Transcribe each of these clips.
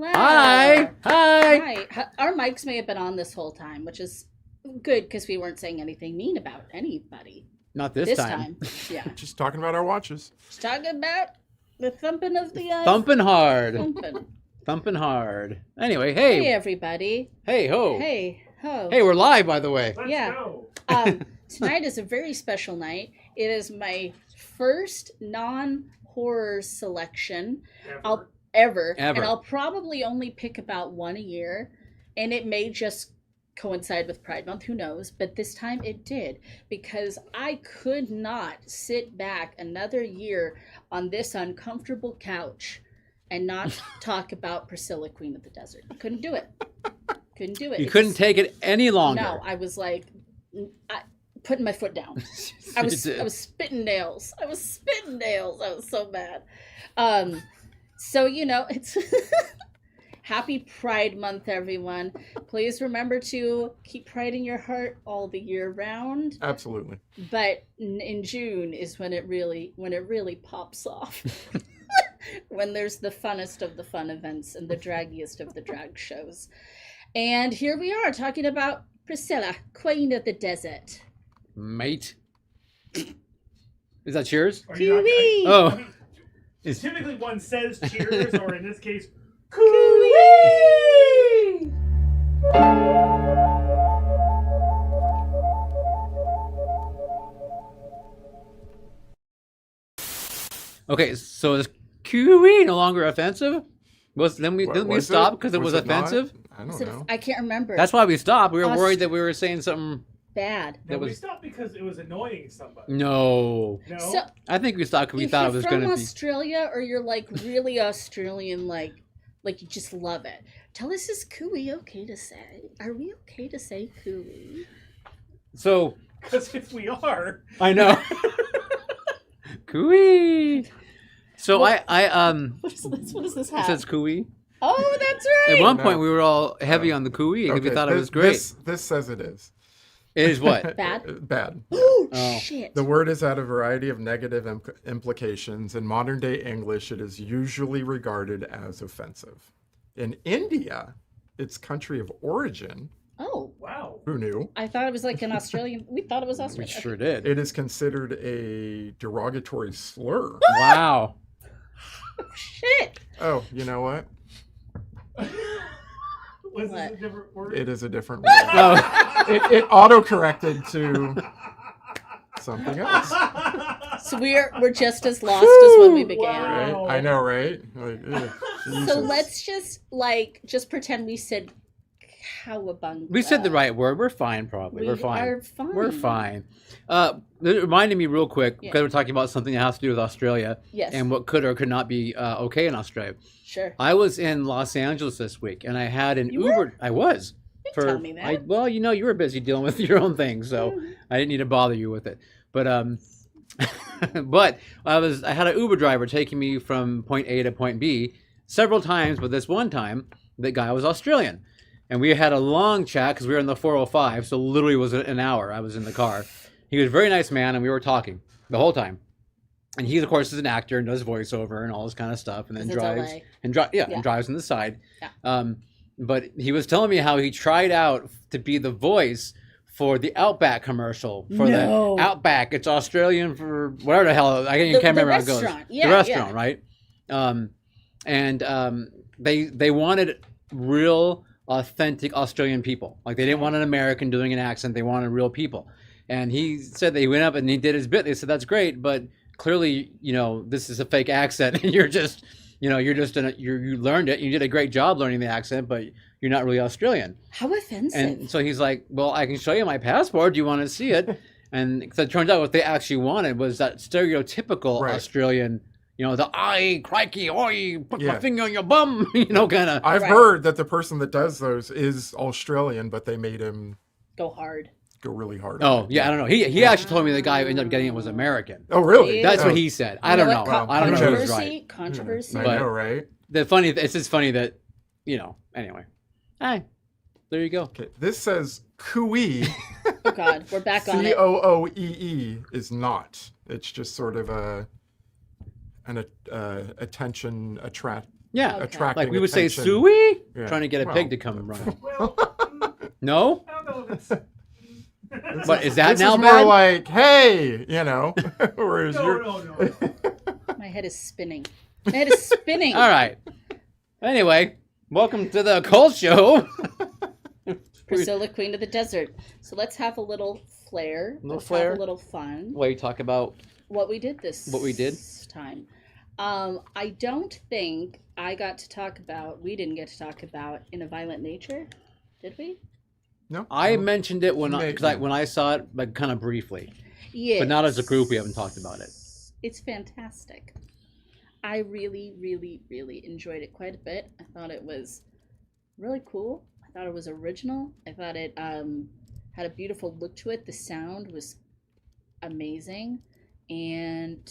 Hello. Hi. Hi. Our mics may have been on this whole time, which is good because we weren't saying anything mean about anybody. Not this time. Yeah. Just talking about our watches. Just talking about the thumping of the Thumping hard. thumping. Thumping hard. Anyway, hey. Hey, everybody. Hey, ho. Hey, ho. Hey, we're live, by the way. Let's go. Tonight is a very special night. It is my first non-horror selection. Ever. And I'll probably only pick about one a year. And it may just coincide with Pride Month, who knows? But this time it did. Because I could not sit back another year on this uncomfortable couch and not talk about Priscilla, Queen of the Desert. Couldn't do it. Couldn't do it. You couldn't take it any longer. No, I was like... putting my foot down. I was spitting nails. I was so mad. So, it's happy Pride Month, everyone. Please remember to keep pride in your heart all the year round. Absolutely. But in June is when it really pops off. When there's the funnest of the fun events and the draggiest of the drag shows. And here we are talking about Priscilla, Queen of the Desert. Mate. Is that cheers? Cooey! Oh. Typically one says cheers, or in this case, Cooey! Okay, so is Cooey no longer offensive? Didn't we stop because it was offensive? I don't know. I can't remember. That's why we stopped. We were worried that we were saying something bad. no, we stopped because it was annoying somebody. No. No? So, I think we stopped because we thought it was going to be. If you're be. from Australia, or you're like really Australian, like you just love it. Tell us, is cooey okay to say? Are we okay to say cooey? So. Because if we are. I know. Cooey. So what, what does this it have? says cooey. Oh, that's right. At one point, we were all heavy on the cooey because we thought it was great. This says it is. It is what? Bad? Bad. Oh, shit. The word has had a variety of negative implications. In modern day English, it is usually regarded as offensive. In India, its country of origin. Oh. Wow. Who knew? I thought it was like an Australian. We thought it was We Australian. sure did. It is considered a derogatory slur. Wow. Shit. Oh, you know what? Was this a different word? It is a different word. It auto-corrected to something else. So we're just as lost as when we began. Wow. Right? I know, right? Like, ugh, So Jesus. let's just pretend we said cowabunga. We said the right word. We're fine, probably. We're fine. are fine. We're fine. It reminded me real quick, because we're talking about something that has to do with Australia. Yes. And what could or could not be okay in Australia. Sure. I was in Los Angeles this week, and I had an You Uber. were? I was. Didn't tell me that. Well, you were busy dealing with your own thing, so I didn't need to bother you with it. But but I had an Uber driver taking me from point A to point B several times, but this one time, the guy was Australian. And we had a long chat because we were in the 405, so literally it was an hour I was in the car. He was a very nice man, and we were talking the whole time. And he, of course, is an actor and does voiceover and all this kind of stuff, and then drives and drives on the side. Yeah. But he was telling me how he tried out to be the voice for the Outback commercial for the Outback. It's Australian for whatever the hell. I can't remember how it goes. Yeah, the restaurant, right? They wanted real, authentic Australian people. Like they didn't want an American doing an accent. They wanted real people. And he said that he went up and he did his bit. They said that's great, but clearly, this is a fake accent, and you learned it. You did a great job learning the accent, but you're not really Australian. How offensive. And so he's like, well, I can show you my passport. Do you want to see it? And so it turns out what they actually wanted was that stereotypical Australian, the "aye, crikey, oi, put my finger on your bum," kind of. I've heard that the person that does those is Australian, but they made him go really hard. Oh, yeah, I don't know. He actually told me the guy who ended up getting it was American. Oh, really? That's what he said. I don't know. Well, I don't know who's right. Controversy. I know, right? It's just funny that, anyway. Hi. There you go. Okay, this says cooey. Oh, God. We're back on it. Cooee is not. It's just sort of an attention Yeah, Okay. attracting like we would say attention. suey, Yeah. trying to get a Well, pig to come run. Well, No? I don't know if it's. What, is that This now is more bad? like, hey, you know, whereas No, you're. no. My head is spinning. My head is spinning. All right. Anyway, welcome to the Cult Show. Priscilla, Queen of the Desert. So let's have a little flair. Let's have a little fun. Wait, talk about What we did this time. I don't think we didn't get to talk about In a Violent Nature, did we? No, I mentioned it when Maybe. when I saw it, like kind of briefly, Yeah. but not as a group. We haven't talked about it. It's fantastic. I really, really, really enjoyed it quite a bit. I thought it was really cool. I thought it was original. I thought it had a beautiful look to it. The sound was amazing, and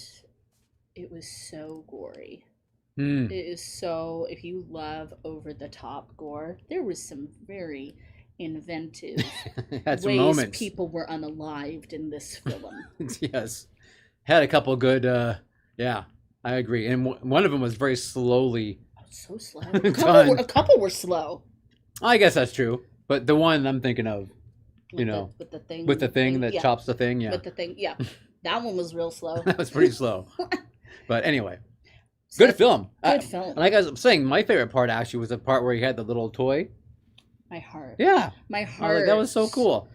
it was so gory. Hmm. It is so, if you love over the top gore, there was some very inventive Had some ways moments. people were unalived in this film. Yes, had a couple good. Yeah, I agree. And one of them was very slowly. So slow. Done. A couple were slow. I guess that's true, but the one I'm thinking of, With with the thing that yeah. chops the thing, yeah, With the thing, yeah. That one was real slow. that was pretty slow. But anyway, So, good film. Good film. Like I was saying, my favorite part actually was the part where he had the little toy. My heart. Yeah, My I was heart. like, that was so cool.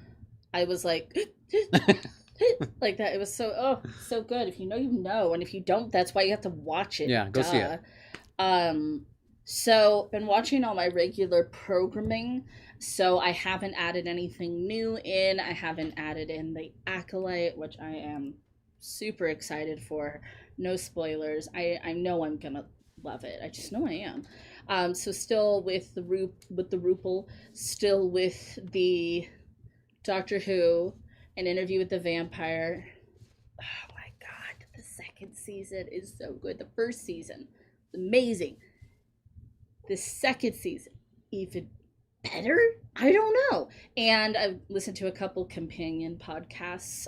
I was like, like that. It was so so good. If you know, you know, and if you don't, that's why you have to watch it. Yeah, go see it. So been watching all my regular programming. So I haven't added anything new in. I haven't added in the Acolyte, which I am super excited for. No spoilers. I know I'm gonna love it. I just know I am. So still with the Rupel, still with the Doctor Who, An Interview with the Vampire. Oh my god, the second season is so good. The first season, amazing. The second season, even better? I don't know. And I've listened to a couple companion podcasts.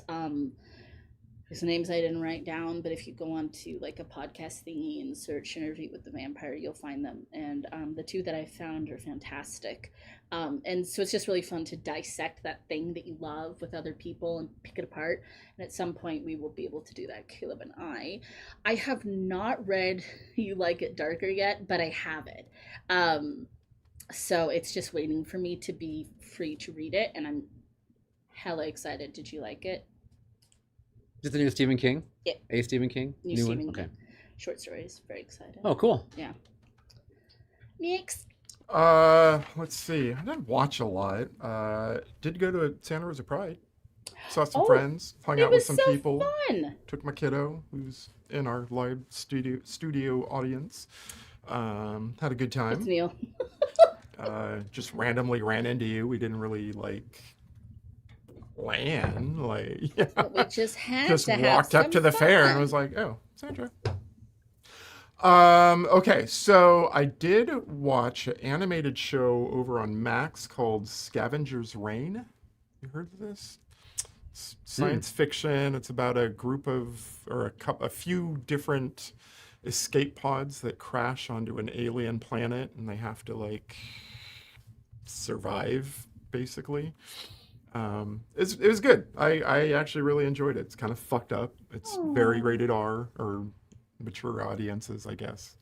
Whose names I didn't write down, but if you go on to like a podcast thingy and search Interview with the Vampire, you'll find them. And the two that I found are fantastic. And so it's just really fun to dissect that thing that you love with other people and pick it apart. And at some point we will be able to do that, Caleb and I. I have not read You Like It Darker yet, but I have it. So it's just waiting for me to be free to read it, and I'm hella excited. Did you like it? Is it the new Stephen King? Yeah. A Stephen King? New Stephen King. Okay. Short stories. Very excited. Oh, cool. Yeah. Next. Let's see. I didn't watch a lot. Did go to Santa Rosa Pride. Saw some friends. Hung out with some people. Fun. Took my kiddo, who's in our live studio audience. Had a good time. It's Neil. Just randomly ran into you. We didn't really plan. But we just had just to have walked up some to the fair and fun. was like, oh, Sandra. Okay, so I did watch an animated show over on Max called Scavenger's Reign. You heard of this? It's science fiction. It's about a group of, or a few different escape pods that crash onto an alien planet, and they have to survive, basically. It was good. I actually really enjoyed it. It's kind of fucked up. It's very rated R, or mature audiences, I guess.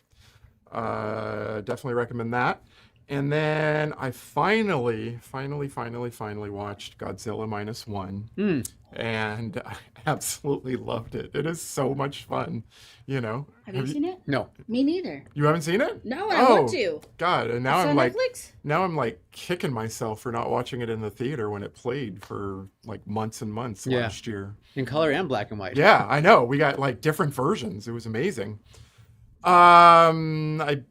Definitely recommend that. And then I finally watched Godzilla -1. And I absolutely loved it. It is so much fun, you know. Have you seen it? No. Me neither. You haven't seen it? No, I want to. God, and now It's I'm on Netflix? now I'm kicking myself for not watching it in the theater when it played for months and months last year. In color and black and white. Yeah, I know. We got different versions. It was amazing. I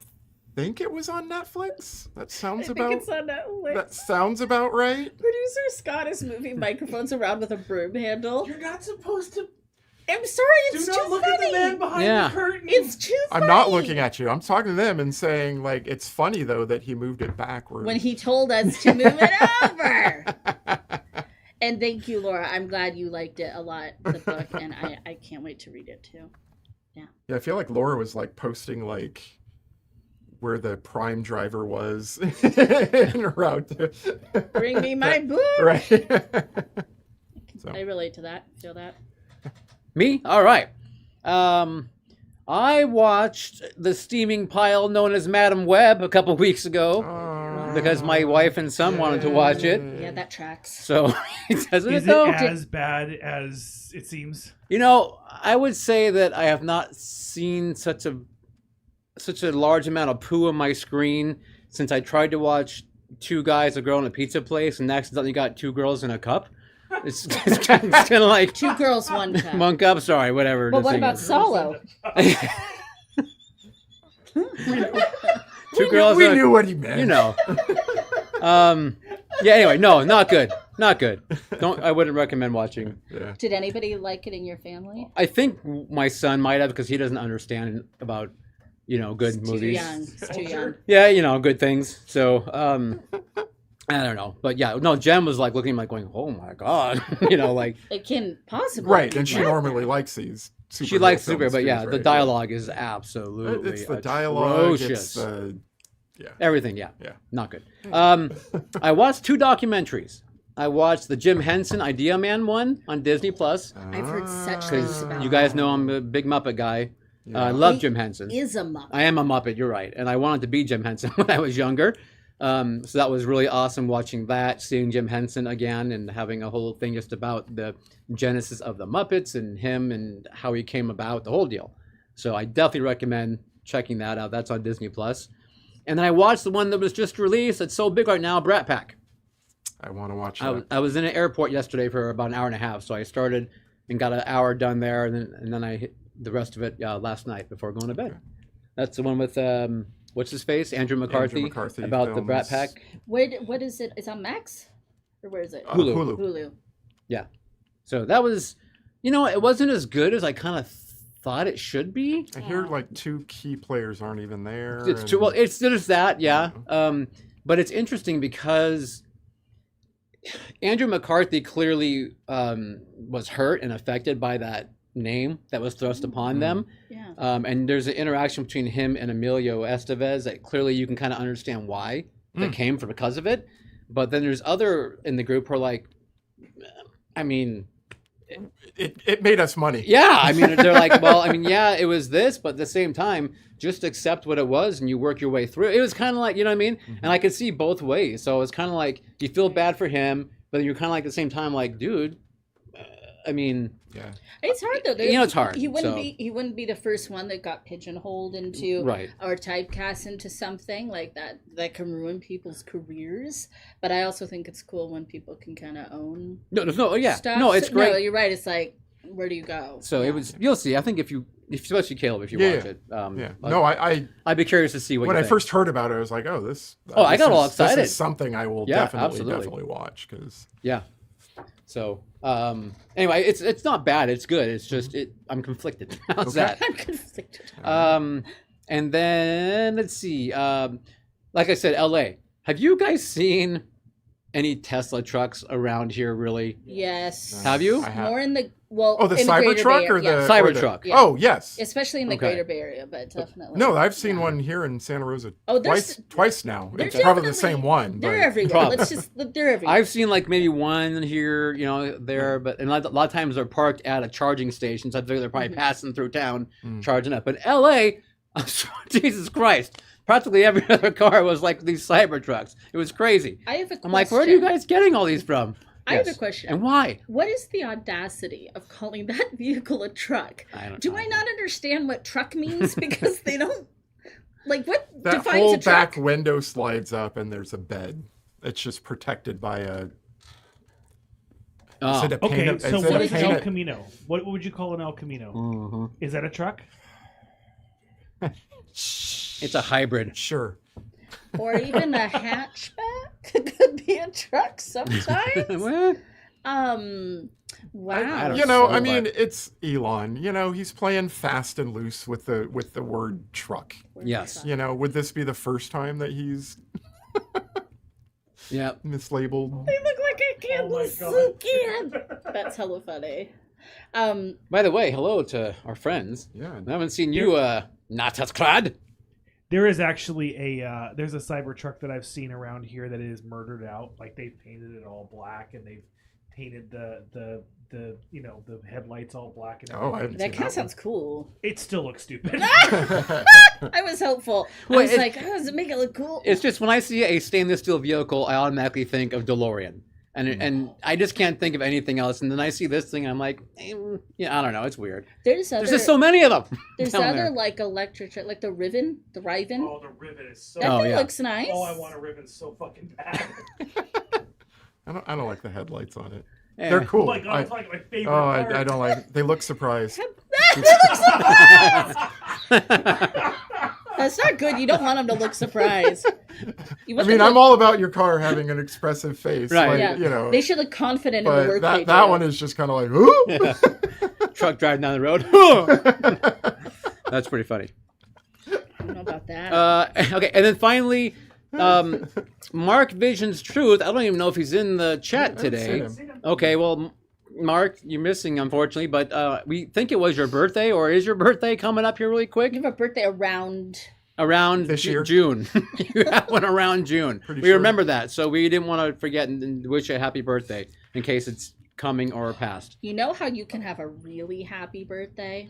think it was on Netflix. That sounds I think it's on Netflix. That sounds about right. Producer Scott is moving microphones around with a broom handle. You're not supposed to. I'm sorry, it's Do too not look funny. at the man behind the curtain. It's too funny. I'm not looking at you. I'm talking to them and saying it's funny though that he moved it backward. When he told us to move it over. And thank you, Laura. I'm glad you liked it a lot, the book, and I can't wait to read it too. Yeah, I feel like Laura was posting where the prime driver was en route to Bring me my book. right. So. I relate to that. Feel that. Me? All right. I watched the steaming pile known as Madam Web a couple weeks ago because my wife and son wanted to watch it. Yeah, that tracks. So, doesn't Is it though? it as bad as it seems? You know, I would say that I have not seen such a large amount of poo on my screen since I tried to watch Two Guys, a Girl, in a Pizza Place and accidentally got Two Girls in a Cup. It's kind of like 2 girls, 1 cup. 1 cup, sorry, whatever. But what about Solo? 2 girls. We knew what he meant. You know. Yeah. Anyway, no, not good. Not good. I wouldn't recommend watching. Yeah. Did anybody like it in your family? I think my son might have because he doesn't understand about good It's movies. Too young. It's too young. Yeah, good things. So I don't know, but yeah, no. Jen was like looking at me like going, "Oh my god," like It can possibly. Right, and she normally likes these. She likes super, films but too, yeah, right? the dialogue is absolutely It's the dialogue. atrocious. It's the Everything, yeah, Yeah. not good. I watched 2 documentaries. I watched the Jim Henson Idea Man one on Disney Plus I've heard such things because about you guys know I'm a big Muppet guy. Yeah. I love He Jim Henson. Is a Muppet. I am a Muppet, you're right. And I wanted to be Jim Henson when I was younger. So that was really awesome watching that, seeing Jim Henson again and having a whole thing just about the genesis of the Muppets and him and how he came about, the whole deal. So I definitely recommend checking that out. That's on Disney Plus. And then I watched the one that was just released. It's so big right now, Brat Pack. I want to watch that. I was in an airport yesterday for about an hour and a half. So I started and got an hour done there. And then I hit the rest of it last night before going to bed. Okay. That's the one with... what's his face? Andrew McCarthy about the films. Brat Pack. What is it? It's on Max? Or where is it? Hulu. Hulu. Yeah. So that was, it wasn't as good as I kind of thought it should be. I hear like 2 key players aren't even there. It's too well. It's just that, yeah. But it's interesting because Andrew McCarthy clearly was hurt and affected by that name that was thrust upon them. Yeah. And there's an interaction between him and Emilio Estevez that clearly you can kind of understand why that came from because of it. But then there's other in the group who are like, I mean, it made us money. yeah, I mean, they're like, well, I mean, yeah, it was this, but at the same time, just accept what it was and you work your way through. It was kind of like, you know what I mean? And I could see both ways. So it's kind of like you feel bad for him, but you're kind of like at the same time like, dude, I mean, Yeah. It's hard though. it's hard. He wouldn't so. be the first one that got pigeonholed into Right. or typecast into something like that can ruin people's careers. But I also think it's cool when people can kind of own Yeah, stuff. no, it's great. No, you're right. It's like, where do you go? So it was. You'll see. I think especially Caleb, if you watch it. Yeah. No, I'd be curious to see what when you I think. first heard about it, I was like, oh, this. I got all excited. This is something I will Yeah, definitely absolutely. watch because. Yeah. So anyway, it's not bad. It's good. It's just I'm conflicted. How's that? I'm conflicted. And then let's see. Like I said, LA. Have you guys seen any Tesla trucks around here? Really? Yes. Have you? I have. More in the the in the greater Cybertruck Bay or Area, the yeah. Cybertruck. Yeah. Oh yes. Especially in the Okay. greater Bay Area, but definitely. No, I've seen one here in Santa Rosa Oh, there's- twice now. they're It's probably the definitely- same one. They're but- everywhere. Probably. They're everywhere. I've seen like maybe one here, there, but and a lot of times they're parked at a charging station, so I think they're probably passing through town, charging up. But LA, Jesus Christ, practically every other car was like these Cybertrucks. It was crazy. I have a question. I'm like, where are you guys getting all these from? I have Yes. a question. And why? What is the audacity of calling that vehicle a truck? I don't Do know. I not understand what truck means? Because they don't. Like, what That defines whole a truck? back window slides up and there's a bed. It's just protected by a. Oh. Is it a Okay, painted- so is it what a is an painted- El Camino? What would you call an El Camino? Mhm. Is that a truck? It's a hybrid. Sure. Or even a hatchback? Could be a truck sometimes. What? Wow. I don't You know, know, I mean, but- it's Elon. You know, he's playing fast and loose with the word truck. Yes. You know, would this be the first time that he's Yeah. mislabeled? They look like a Oh my Kansas God. kid. That's hella funny. By the way, hello to our friends. Yeah. I haven't seen you, Natasklad. There is actually there's a Cybertruck that I've seen around here that is murdered out. Like they've painted it all black and they've painted the headlights all black and Oh, I haven't That seen kind of that one. sounds cool. it still looks stupid. I was hopeful. Well, I was it- like, oh, does it make it look cool? It's just when I see a stainless steel vehicle, I automatically think of DeLorean. And I just can't think of anything else. And then I see this thing, I'm like, yeah, I don't know. It's weird. There's There's just so many of them. There's down other there. like electric, like the Riven. Oh, the Riven is so. That Oh, thing yeah. looks nice. Oh, I want a Riven so fucking bad. I don't like the headlights on it. Yeah. They're Oh cool. my god, it's like my favorite Oh, part. I don't like. They look surprised. That's not good. You don't want them to look surprised. You I want mean, them to I'm all about your car having an expressive face, Right. like, Yeah. you know. They should look confident in the But work they do. that one is just kind of like, ooh. Truck driving down the road. That's pretty funny. I don't know about that. Okay, and then finally, Mark Vision's Truth. I don't even know if he's in the chat I haven't today. seen him. Okay, well, Mark, you're missing, unfortunately, but we think it was your birthday, or is your birthday coming up here really quick? You have a birthday around. Around This year? June. You have one around June. Pretty We sure. remember that, so we didn't want to forget and wish you a happy birthday in case it's coming or past. You know how you can have a really happy birthday?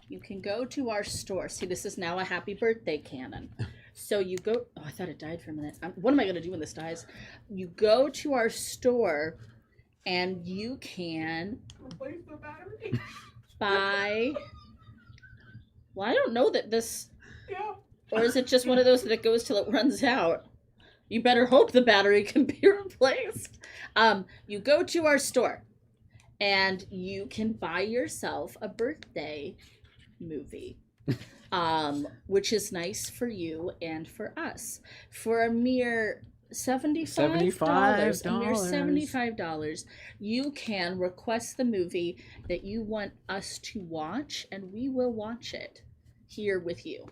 You can go to our store. See, this is now a happy birthday canon. So you go. Oh, I thought it died for a minute. What am I going to do when this dies? You go to our store, and you can Replace the battery. buy. Well, I don't know that this. Yeah. Or is it just one of those that it goes till it runs out? You better hope the battery can be replaced. You go to our store, and you can buy yourself a birthday movie, which is nice for you and for us. For a mere $75, a mere $75, you can request the movie that you want us to watch, and we will watch it here with you.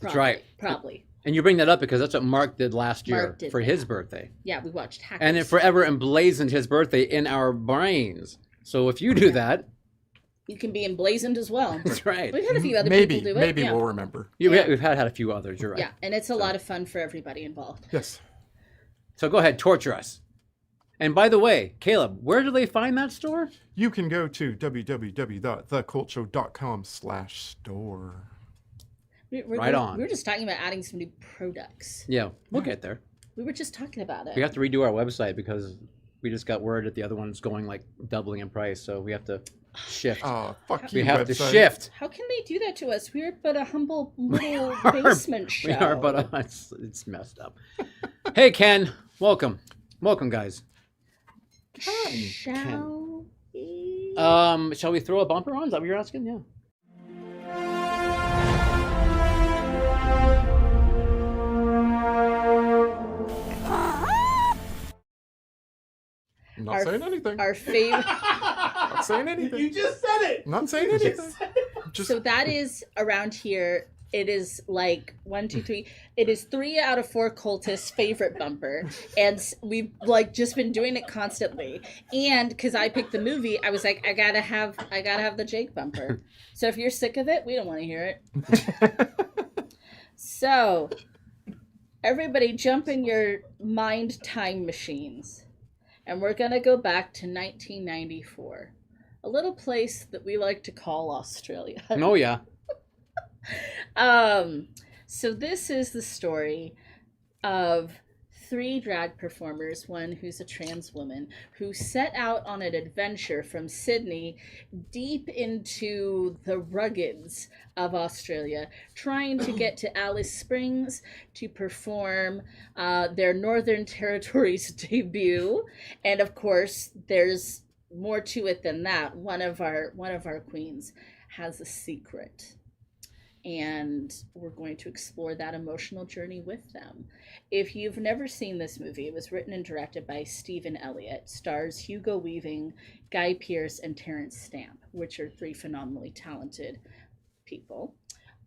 That's right. Probably. And you bring that up because that's what Mark did last year Mark did for that. his birthday. Yeah, we watched Hackers. And it forever emblazoned his birthday in our brains. So if you do that, You can be emblazoned as well. that's right. We've had a few other maybe, people do it. maybe yeah. we'll remember. Yeah. We've had a few others, you're right. Yeah, and it's a lot of fun for everybody involved. Yes. So go ahead, torture us. And by the way, Caleb, where do they find that store? You can go to www.thecultshow.com/store. Right on. We were just talking about adding some new products. Yeah, we'll get there. We were just talking about it. We have to redo our website because we just got word that the other one's going like doubling in price, so we have to shift. Oh, fuck We you, have to website. shift. How can they do that to us? We're but a humble little are- basement show. We are, but it's messed up. Hey, Ken, welcome. Welcome, guys. Shall we? Shall we throw a bumper on? Is that what you're asking? Yeah. I'm not Our- saying anything. Our favorite. Not saying anything. You just said it. I'm not saying anything. Just So that is around here. It is like 1, 2, 3. It is 3 out of 4 cultists' favorite bumper, and we've like just been doing it constantly. And because I picked the movie, I was like, I gotta have the Jake bumper. So if you're sick of it, we don't want to hear it. So everybody, jump in your mind time machines, and we're gonna go back to 1994, a little place that we like to call Australia. Oh, yeah. So this is the story of 3 drag performers, one who's a trans woman, who set out on an adventure from Sydney deep into the ruggeds of Australia, trying to get to Alice Springs to perform their Northern Territories debut. And of course, there's more to it than that. One of our queens has a secret, and we're going to explore that emotional journey with them. If you've never seen this movie, it was written and directed by Stephen Elliott, stars Hugo Weaving, Guy Pearce, and Terrence Stamp, which are 3 phenomenally talented people.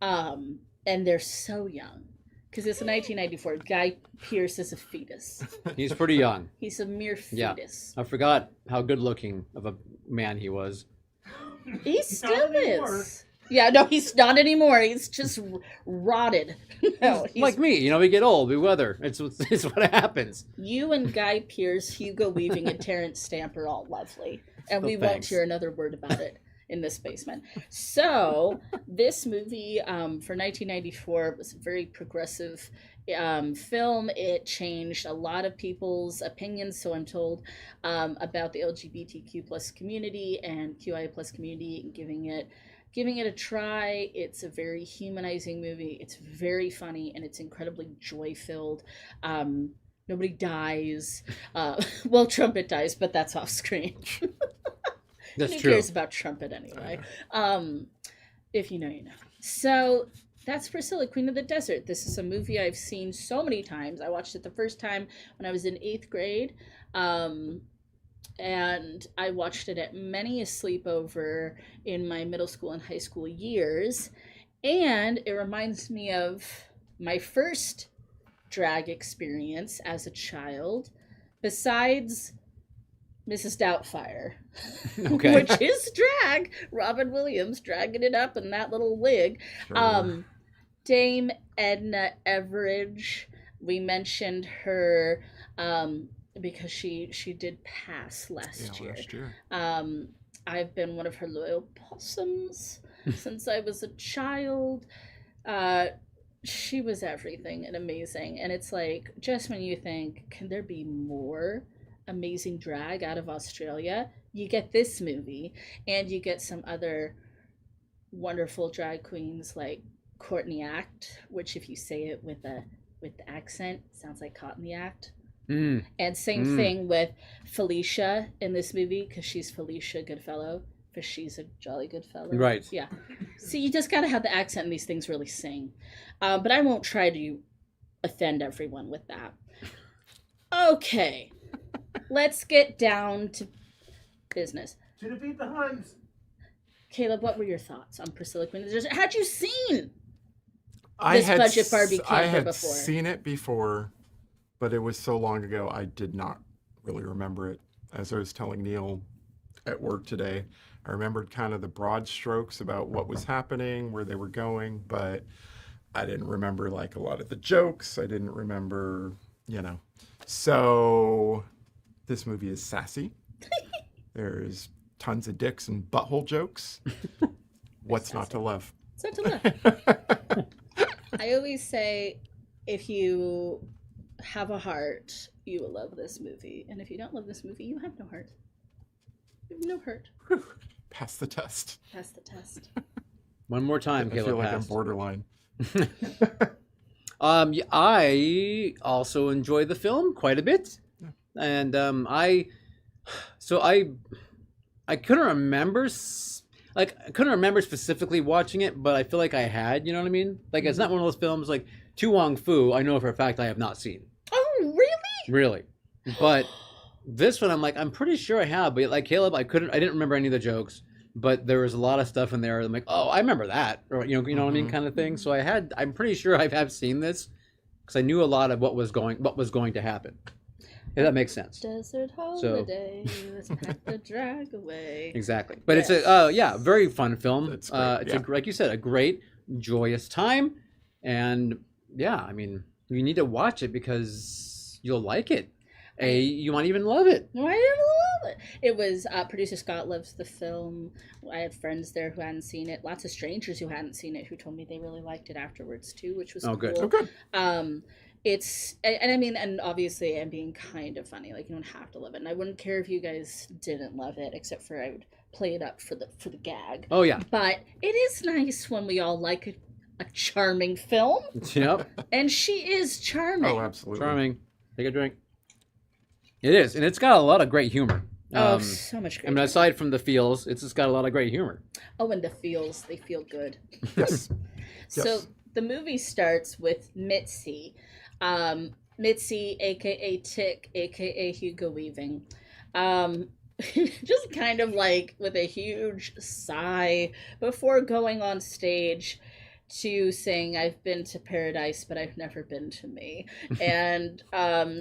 And they're so young, because it's 1994. Guy Pearce is a fetus. He's pretty young. He's a mere Yeah. fetus. I forgot how good looking of a man he was. He still Not anymore. is. Yeah, no, he's not anymore. He's just rotted. No, he's like me. We get old, we weather. It's what happens. You and Guy Pearce, Hugo Weaving, and Terrence Stamp are all lovely. And we won't hear another word about it in this basement. So, this movie for 1994 was a very progressive film. It changed a lot of people's opinions, so I'm told, about the LGBTQ plus community and QI plus community, and giving it a try. It's a very humanizing movie. It's very funny, and it's incredibly joy-filled. Nobody dies. Well, Trumpet dies, but that's off screen. That's Who true. cares about Trumpet anyway? If you know, you know. So that's Priscilla, Queen of the Desert. This is a movie I've seen so many times. I watched it the first time when I was in 8th grade. And I watched it at many a sleepover in my middle school and high school years. And it reminds me of my first drag experience as a child, besides Mrs. Doubtfire, Okay. which is drag. Robin Williams dragging it up in that little wig. Sure. Dame Edna Everage, we mentioned her because she did pass last year. I've been one of her loyal possums since I was a child. She was everything and amazing. And it's like, just when you think, can there be more amazing drag out of Australia? You get this movie, and you get some other wonderful drag queens like Courtney Act, which if you say it with the accent, sounds like Caught in the Act. And same thing with Felicia in this movie, because she's Felicia Goodfellow, because she's a jolly good fellow. Right. Yeah. So you just got to have the accent, and these things really sing. But I won't try to offend everyone with that. Okay. Let's get down to business. To defeat the Huns. Caleb, what were your thoughts on Priscilla, Queen of the Desert? Had you seen I this budget Barbie camper I had before? seen it before, but it was so long ago I did not really remember it. As I was telling Neil at work today, I remembered kind of the broad strokes about what was happening, where they were going, but I didn't remember like a lot of the jokes. I didn't remember, So this movie is sassy. There's tons of dicks and butthole jokes. What's not to love? It's not to love. I always say, if you have a heart, you will love this movie. And if you don't love this movie, you have no heart. You have no heart. Pass the test. Pass the test. One more time, I Caleb. feel like passed. I'm borderline. I also enjoy the film quite a bit, and I couldn't remember, I couldn't remember specifically watching it, but I feel like I had. You know what I mean? Like, it's not one of those films like Tu Wong Fu. I know for a fact I have not seen. Oh, really? Really, but this one I'm pretty sure I have. But like Caleb, I didn't remember any of the jokes. But there was a lot of stuff in there. I'm like, oh, I remember that, or what I mean, kind of thing. So I'm pretty sure I have seen this because I knew a lot of what was going to happen. If that makes sense. Desert holiday, let's pack the drag away. Exactly. But it's a very fun film. It's great, like you said, a great, joyous time, and I mean, you need to watch it because you'll like it. You might even love it. No, I love it. It was producer Scott loves the film. I had friends there who hadn't seen it. Lots of strangers who hadn't seen it who told me they really liked it afterwards too, which was cool. Good. Oh, good. It's and obviously I'm being kind of funny. Like, you don't have to love it, and I wouldn't care if you guys didn't love it, except for I would play it up for the gag. Oh yeah. But it is nice when we all like a charming film. Yep. And she is charming. Oh, absolutely. Charming. Take a drink. It is, and it's got a lot of great humor. So much great. I mean, aside from the feels, it's just got a lot of great humor. Oh, and the feels, they feel good. Yes. So Yes. the movie starts with Mitzi. Mitzi, aka Tick, aka Hugo Weaving. Just kind of like with a huge sigh before going on stage to sing I've been to paradise, but I've never been to me. And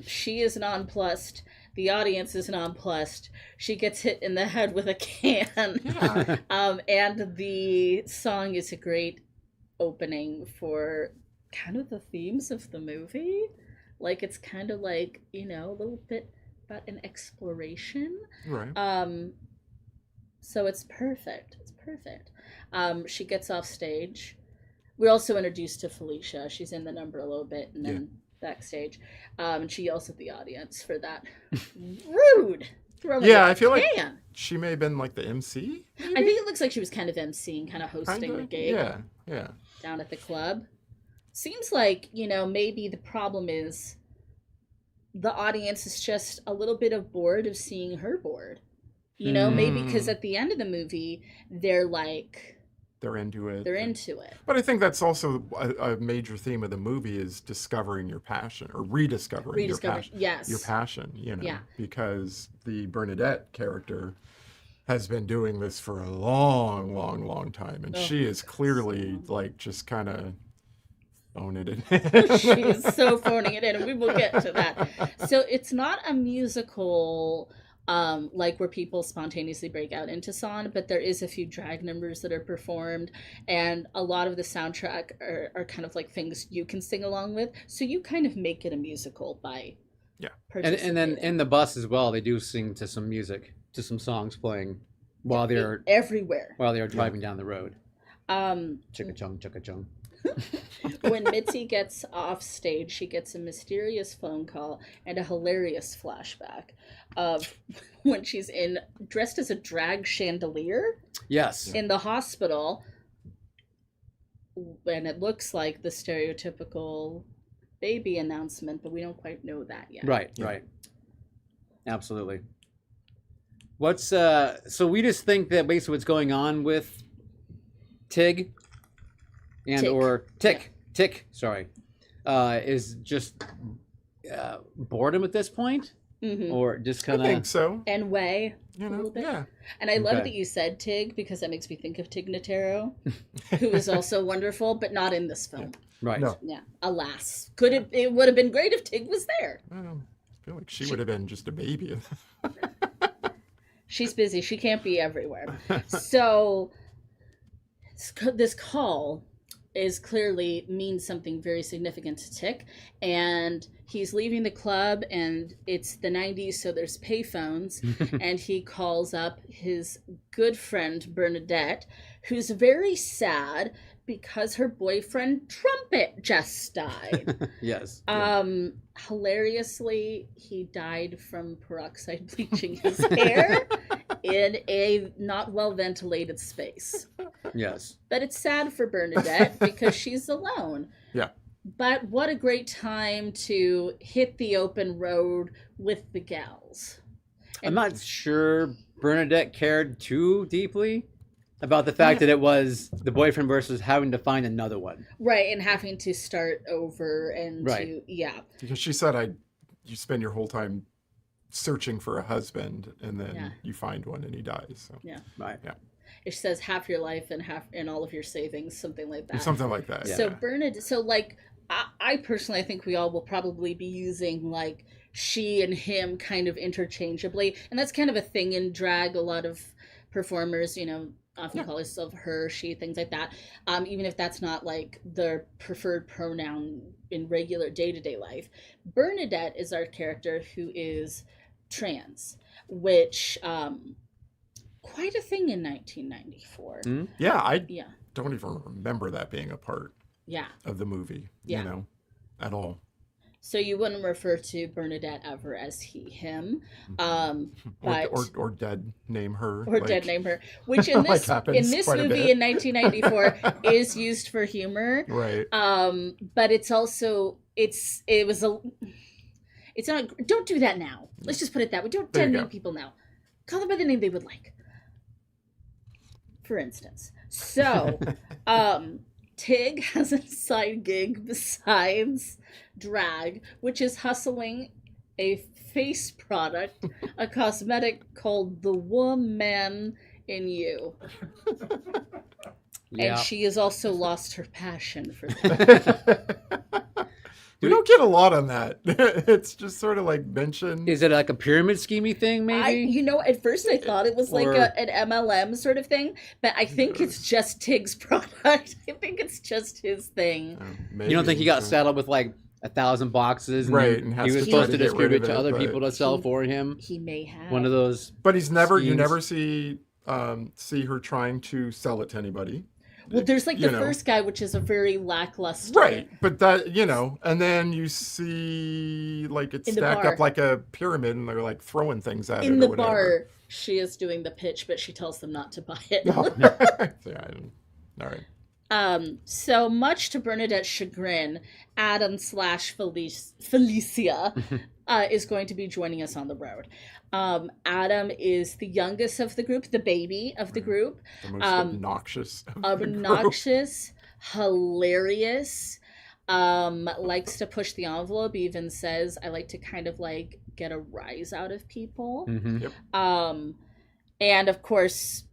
she is nonplussed. The audience is nonplussed. She gets hit in the head with a can. Yeah. And the song is a great opening for kind of the themes of the movie. Like, it's kind of like, a little bit about an exploration. Right. So it's perfect. It's perfect. She gets off stage. We're also introduced to Felicia. She's in the number a little bit, and then backstage. And she yells at the audience for that. Rude! I feel like she may have been like the MC. Maybe? I think it looks like she was kind of emceeing, kind of hosting the gig. Yeah. Down at the club. Seems like, maybe the problem is the audience is just a little bit of bored of seeing her bored. Maybe because at the end of the movie, they're into it. They're into it. But I think that's also a major theme of the movie is discovering your passion or rediscovering your passion. Yes. Your passion, because the Bernadette character has been doing this for a long, long, long time. And she is clearly just kind of phoning it in. She is so phoning it in, and we will get to that. So it's not a musical where people spontaneously break out into song, but there is a few drag numbers that are performed, and a lot of the soundtrack are kind of like things you can sing along with, so you kind of make it a musical by and then in the bus as well, they do sing to some music, to some songs playing while they're everywhere while they are driving down the road. Chicka chung. When Mitzi gets off stage, she gets a mysterious phone call and a hilarious flashback of when she's dressed as a drag chandelier. Yes. In the hospital, and it looks like the stereotypical baby announcement, but we don't quite know that yet. Right. Absolutely. So we just think that basically what's going on with Tig or Tick, is just boredom at this point, or just kind of. I think so. And way. A little bit. Yeah. And I love that you said Tig, because that makes me think of Tig Notaro, who is also wonderful, but not in this film. Right. No. Yeah. Alas, it would have been great if Tig was there. I feel like she would have been just a baby. She's busy. She can't be everywhere. So this call clearly means something very significant to Tick, and he's leaving the club, and it's the 90s, so there's payphones, and he calls up his good friend Bernadette, who's very sad because her boyfriend Trumpet just died. Yes. Hilariously, he died from peroxide bleaching his hair in a not well ventilated space. Yes. But it's sad for Bernadette because she's alone. Yeah. But what a great time to hit the open road with the gals. I'm not sure Bernadette cared too deeply about the fact that it was the boyfriend versus having to find another one. Right, and having to start over and Because she said you spend your whole time searching for a husband, and then you find one and he dies. So. Yeah. Right. Yeah. It says half your life and all of your savings, something like that. Something like that. Yeah. So Bernadette, I personally, I think we all will probably be using she and him kind of interchangeably, and that's kind of a thing in drag. A lot of performers, often call herself her, she, things like that. Even if that's not their preferred pronoun in regular day-to-day life. Bernadette is our character who is trans, which quite a thing in 1994. Yeah, I don't even remember that being a part of the movie, at all. So you wouldn't refer to Bernadette ever as he, him, or dead name her, dead name her, which in this movie in 1994 is used for humor, right? But it's also it's not. Don't do that now. Let's just put it that way. Don't dead name people now. Call them by the name they would like. For instance, so Tig has a side gig besides drag, which is hustling a face product, a cosmetic called The Woman in You. Yeah. And she has also lost her passion for that. We don't get a lot on that. It's just sort of like mentioned. Is it like a pyramid schemey thing, maybe? At first I thought it was like an MLM sort of thing, but I think it's just Tig's product. I think it's just his thing. You don't think he got saddled with like 1,000 boxes, and and he was supposed to distribute to other people to sell for him? He may have one of those. But he's never. You never see her trying to sell it to anybody. Well, there's like the first guy, which is a very lackluster. Right, but that, and then you see like it's stacked up like a pyramid, and they're like throwing things at it. In the bar, she is doing the pitch, but she tells them not to buy it. All right. So much to Bernadette's chagrin, Adam/Felicia is going to be joining us on the road. Adam is the youngest of the group, the baby of the group. The most obnoxious. Obnoxious, hilarious, likes to push the envelope, even says, I like to kind of like get a rise out of people. Yep. And of course,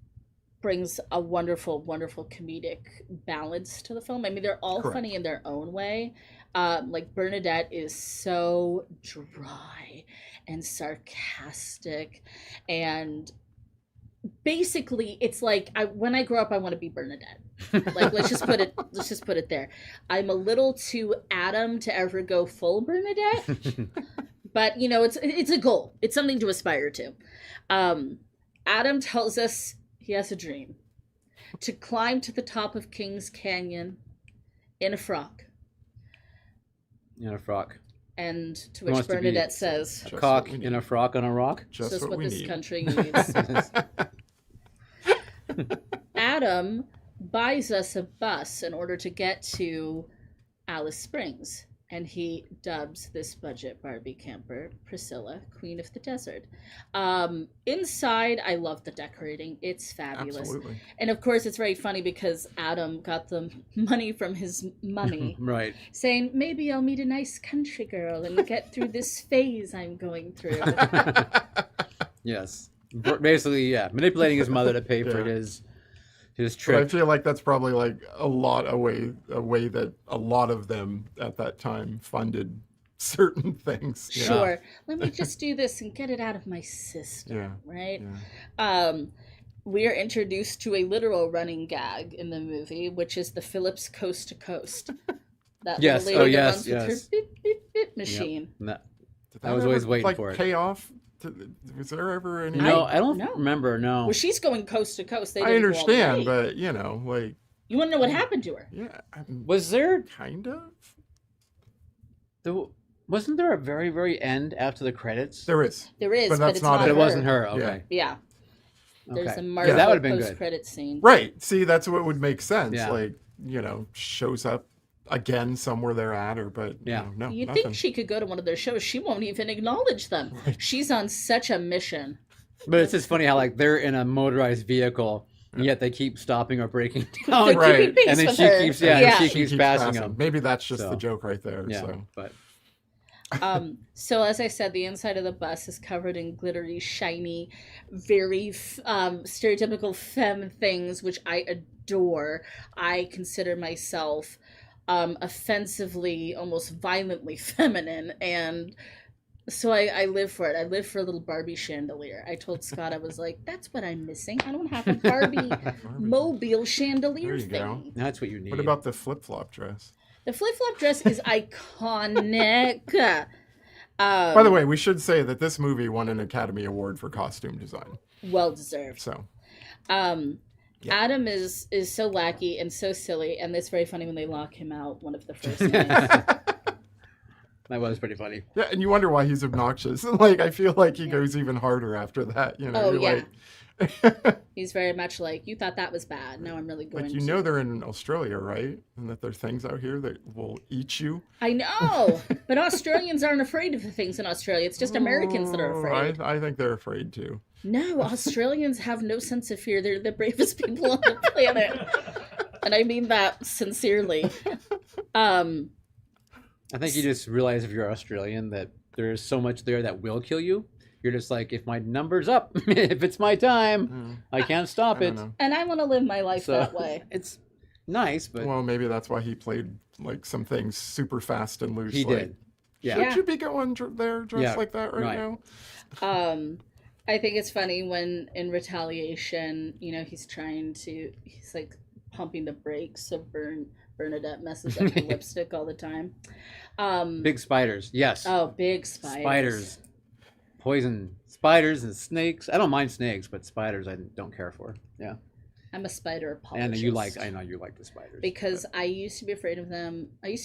brings a wonderful, wonderful comedic balance to the film. I mean, they're all funny in their own way. Like Bernadette is so dry and sarcastic, and basically it's like when I grow up I want to be Bernadette. Like let's just put it there. I'm a little too Adam to ever go full Bernadette. But it's a goal. It's something to aspire to. Adam tells us he has a dream to climb to the top of Kings Canyon in a frock. In a frock. And to which Bernadette says, a cock in a frock on a rock? Just what this country needs. Adam buys us a bus in order to get to Alice Springs. And he dubs this budget Barbie camper Priscilla, Queen of the Desert. Inside, I love the decorating. It's fabulous. Absolutely. And of course, it's very funny because Adam got the money from his mummy. Right. Saying, maybe I'll meet a nice country girl and get through this phase I'm going through. Yes. Basically, manipulating his mother to pay for his trip. But I feel like that's probably like a way that a lot of them at that time funded certain things. Sure. Let me just do this and get it out of my system. Right? Yeah. We are introduced to a literal running gag in the movie, which is the Phillips Coast to Coast. That little lady that runs with her beep, beep, beep machine. Yep. I was always waiting for it. Pay off? Was there ever any? No, I don't remember. No. Well, she's going coast to coast. I understand, but like. You want to know what happened to her? Yeah. Was there kind of? Wasn't there a very, very end after the credits? There is, but it's not But her. it wasn't her. Okay. Yeah. There's Okay. a Marvel that would have been post-credit scene. Right. See, that's what would make sense. Yeah. Like, shows up again somewhere they're at, but no, You'd nothing. think she could go to one of their shows. She won't even acknowledge them. Right. She's on such a mission. But it's just funny how like they're in a motorized vehicle, and yet they keep stopping or breaking down. They're Right. keeping pace And then with she her. keeps, she keeps passing them. Maybe that's just So. the joke right there. Yeah, So. but So as I said, the inside of the bus is covered in glittery, shiny, very stereotypical femme things, which I adore. I consider myself offensively, almost violently feminine, and so I live for it. I live for a little Barbie chandelier. I told Scott, I was like, that's what I'm missing. I don't have a Barbie mobile chandelier There you go. thing. that's what you need. What about the flip-flop dress? The flip-flop dress is iconic. By the way, we should say that this movie won an Academy Award for costume design. Well deserved. So. Adam is so wacky and so silly, and it's very funny when they lock him out one of the first nights. That was pretty funny. Yeah, and you wonder why he's obnoxious. Like, I feel like he goes even harder after that. He's very much like, you thought that was bad. Now I'm really going like, to. they're in Australia, right? And that there are things out here that will eat you. I know, but Australians aren't afraid of the things in Australia. It's just Americans that are afraid. I think they're afraid too. No, Australians have no sense of fear. They're the bravest people on the planet. And I mean that sincerely. I think you just realize if you're Australian that there's so much there that will kill you. You're just like, if my number's up, if it's my time, I can't stop it. And I want to live my life that way. nice, but Well, maybe that's why he played like some things super fast and loose. he like, did. Yeah. Should you be going there dressed like that right now? I think it's funny when in retaliation, he's like pumping the brakes so Bernadette messes up her lipstick all the time. Big spiders, yes. Oh, big spiders. Spiders. Poison spiders and snakes. I don't mind snakes, but spiders I don't care for. Yeah. I'm a spider apologist. And I know you like the spiders. Because I used to be afraid of them. I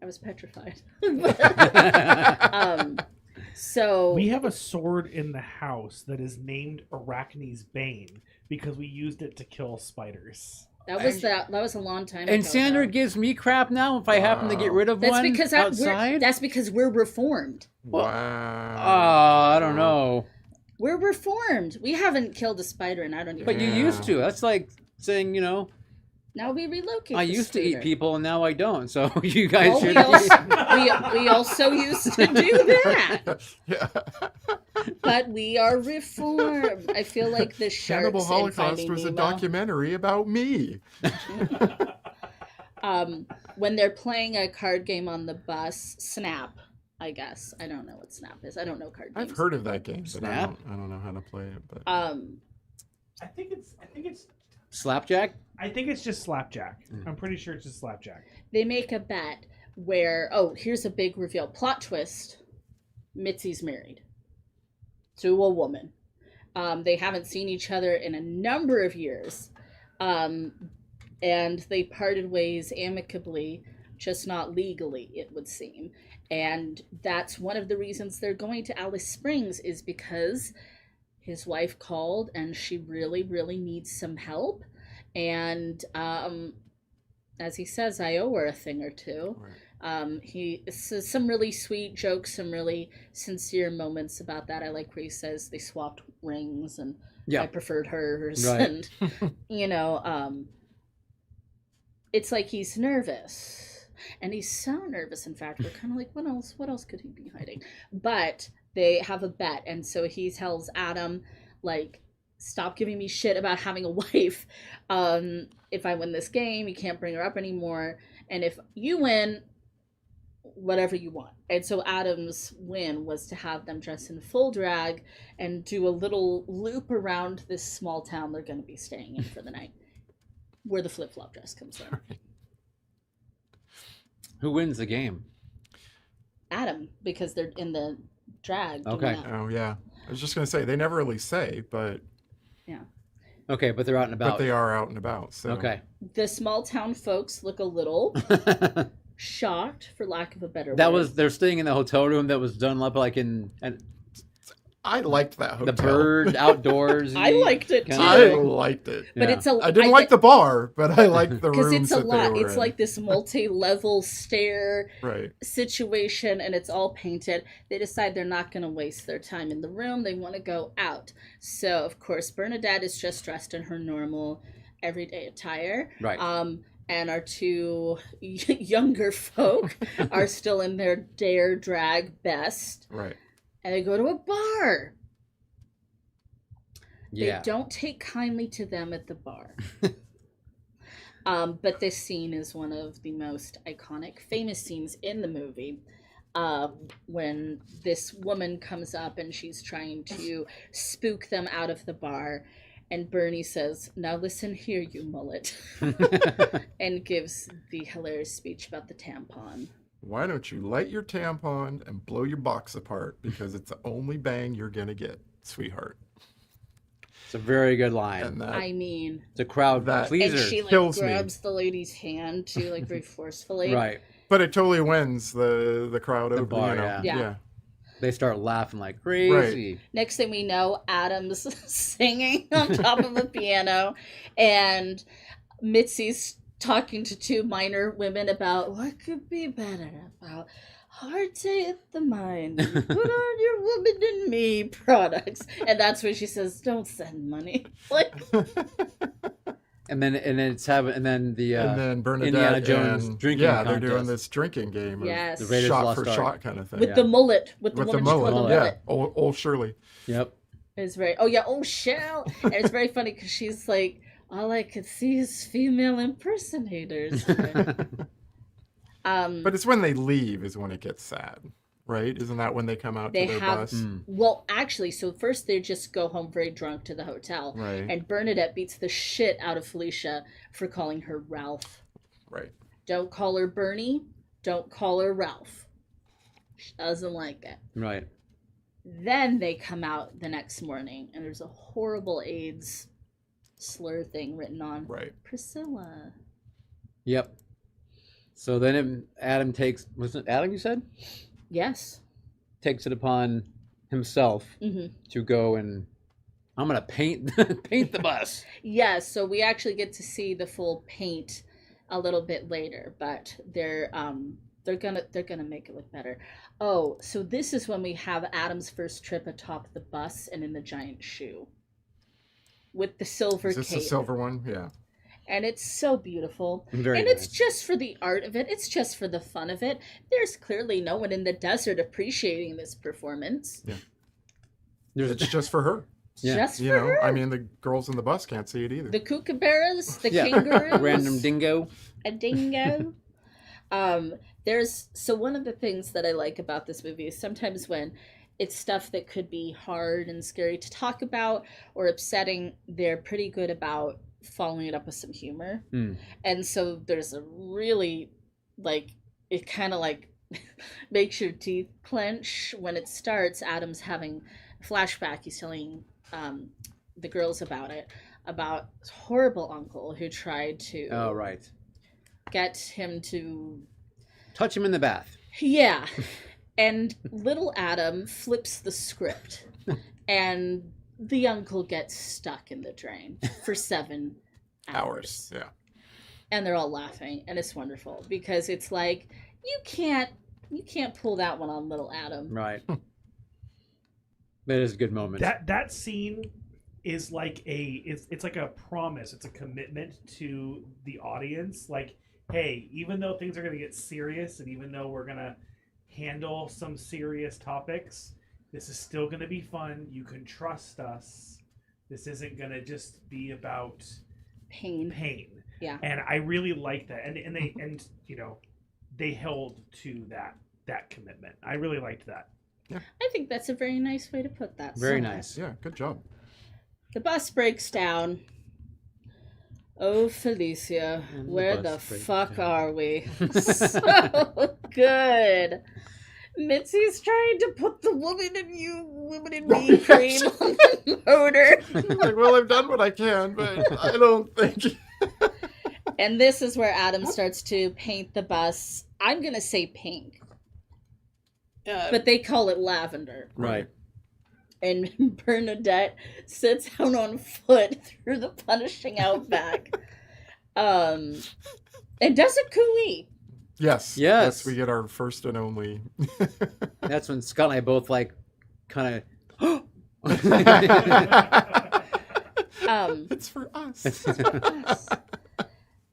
was petrified. So we have a sword in the house that is named Arachne's Bane because we used it to kill spiders. That was a long time ago. And Sandra gives me crap now if I happen to get rid of one outside? That's because we're reformed. Wow. I don't know. We're reformed. We haven't killed a spider and I don't even But you used to. That's like saying, now we we I used to eat people and now I don't. So you guys well, should. we also used to do that. Yeah. But we are reformed. I feel like the sharks Cannibal in Holocaust Finding was a Nemo. documentary about me. When they're playing a card game on the bus, Snap, I guess. I don't know what Snap is. I don't know card games. I've heard of that game, but Snap? I don't know how to play it. But I think it's Slapjack? I think it's just Slapjack. I'm pretty sure it's just Slapjack. They make a bet where, here's a big reveal. Plot twist. Mitzi's married to a woman. They haven't seen each other in a number of years. And they parted ways amicably, just not legally, it would seem. And that's one of the reasons they're going to Alice Springs is because his wife called and she really, really needs some help. And as he says, I owe her a thing or two. Right. He says some really sweet jokes, some really sincere moments about that. I like where he says they swapped rings and I preferred hers. Right. And, it's like he's nervous. And he's so nervous, in fact. We're kind of like, what else could he be hiding? But they have a bet. And so he tells Adam, like, stop giving me shit about having a wife. If I win this game, you can't bring her up anymore. And if you win, whatever you want. And so Adam's win was to have them dress in full drag and do a little loop around this small town they're going to be staying in for the night, where the flip-flop dress comes in. Who wins the game? Adam, because they're in the drag. Okay. Oh, yeah. I was just going to say, they never really say, but... Yeah. Okay, but they're out and about. But they are out and about, so... Okay. The small town folks look a little shocked, for lack of a better word. They're staying in the hotel room that was done up like in... I liked that hotel. The bird outdoors. I liked it too. I liked it. But I didn't like the bar, but I liked the rooms it's a that lot. they were It's in. like this multi-level stair right. situation, and it's all painted. They decide they're not going to waste their time in the room. They want to go out. So, of course, Bernadette is just dressed in her normal everyday attire. Right. And our two younger folk are still in their dare drag best. Right. And they go to a bar. Yeah. They don't take kindly to them at the bar. But this scene is one of the most iconic, famous scenes in the movie. When this woman comes up and she's trying to spook them out of the bar. And Bernie says, "Now listen here, you mullet." And gives the hilarious speech about the tampon. Why don't you light your tampon and blow your box apart, because it's the only bang you're going to get, sweetheart. It's a very good line. And that, I mean, it's a crowd pleaser. And she grabs the lady's hand too, very forcefully. Right. But it totally wins the crowd over. Bar, yeah. They start laughing like crazy. Right. Next thing we know, Adam's singing on top of a piano, and Mitzi's talking to two minor women about what could be better about hard day at the mine. Put on your Woman in Me products. And that's when she says, "Don't send money." Like And then Bernadette Indiana Jones drinking contest. they're doing this drinking game. Yes. The Raiders shot Lost for Ark. shot kind of thing. with the mullet. With the woman mullet. called the mullet. Old Shirley. Yep. It's very, Shell. And it's very funny because she's like, all I could see is female impersonators. But it's when they leave is when it gets sad, right? Isn't that when they come out to their bus? Well, actually, so first they just go home very drunk to the hotel. Right. And Bernadette beats the shit out of Felicia for calling her Ralph. Right. Don't call her Bernie. Don't call her Ralph. She doesn't like it. Right. Then they come out the next morning, and there's a horrible AIDS slur thing written on Priscilla. Yep. So then Adam takes, was it Adam you said? Yes. Takes it upon himself to go and, I'm going to paint the bus. Yes, so we actually get to see the full paint a little bit later, but they're gonna make it look better. Oh, so this is when we have Adam's first trip atop the bus and in the giant shoe. With the silver cape. Is this the silver one? Yeah. And it's so beautiful. Very and nice. It's just for the art of it. It's just for the fun of it. There's clearly no one in the desert appreciating this performance. Yeah. It's just for her. Yeah. Just for her. I mean, the girls in the bus can't see it either. The kookaburras, the kangaroos. Random dingo. A dingo. So one of the things that I like about this movie is sometimes when it's stuff that could be hard and scary to talk about or upsetting, they're pretty good about following it up with some humor. And so there's a really, it kind of makes your teeth clench when it starts. Adam's having a flashback. He's telling the girls about his horrible uncle who tried to get him to touch him in the bath. Yeah. And little Adam flips the script and the uncle gets stuck in the drain for 7 hours. Yeah. And they're all laughing, and it's wonderful because it's like you can't pull that one on little Adam. Right. That is a good moment. That scene is like it's like a promise. It's a commitment to the audience. Like, hey, even though things are going to get serious, and even though we're going to handle some serious topics, this is still going to be fun. You can trust us. This isn't going to just be about pain. Yeah. And I really like that. And they held to that commitment. I really liked that. Yeah. I think that's a very nice way to put that. Very nice. Yeah, good job. The bus breaks down. Oh, Felicia, where the fuck are we? So good. Mitzi's trying to put the woman in me cream on the motor. Like, well, I've done what I can, but I don't think. And this is where Adam starts to paint the bus. I'm going to say pink. But they call it lavender. Right. And Bernadette sits out on foot through the punishing outback. And does a cooey. Yes, we get our first and only. That's when Scott and I both kind of. It's for us. It's for us.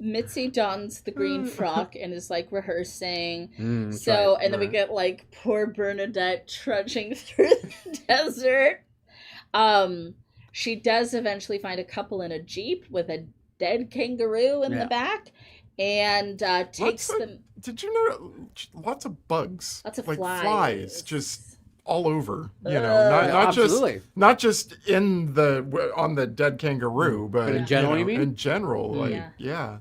Mitzi dons the green frock and is rehearsing. And then we get poor Bernadette trudging through the desert. She does eventually find a couple in a Jeep with a dead kangaroo in the back and takes them. Did you know lots of bugs? Lots of flies just all over, not just in on the dead kangaroo, but in general, you mean? In general, yeah.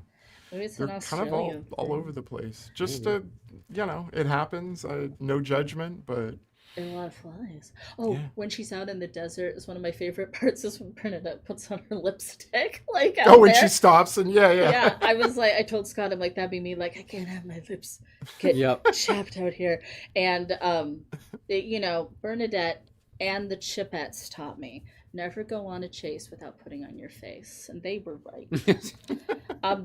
They're kind of all over the place. Just it happens. No judgment, but and a lot of flies. Oh, when she's out in the desert, is one of my favorite parts. Is when Bernadette puts on her lipstick, when she stops and yeah. I told Scott, I'm like, that'd be me. I can't have my lips get chapped out here. And Bernadette and the Chipettes taught me never go on a chase without putting on your face, and they were right.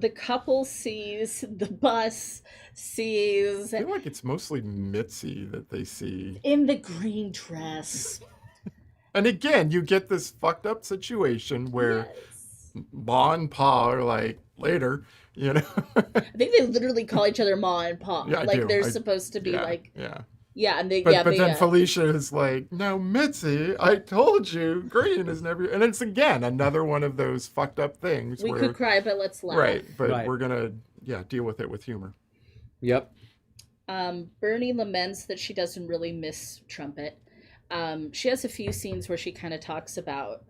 The couple sees the bus. I feel like it's mostly Mitzi that they see in the green dress. And again, you get this fucked up situation where Ma and Pa are later, I think they literally call each other Ma and Pa. Yeah, they're supposed to be Yeah, and but then Felicia is like, "No, Mitzi, I told you, green is never." And it's again another one of those fucked up things. We could cry, but let's laugh. Right, but we're gonna deal with it with humor. Yep. Bernie laments that she doesn't really miss Trumpet. She has a few scenes where she kind of talks about,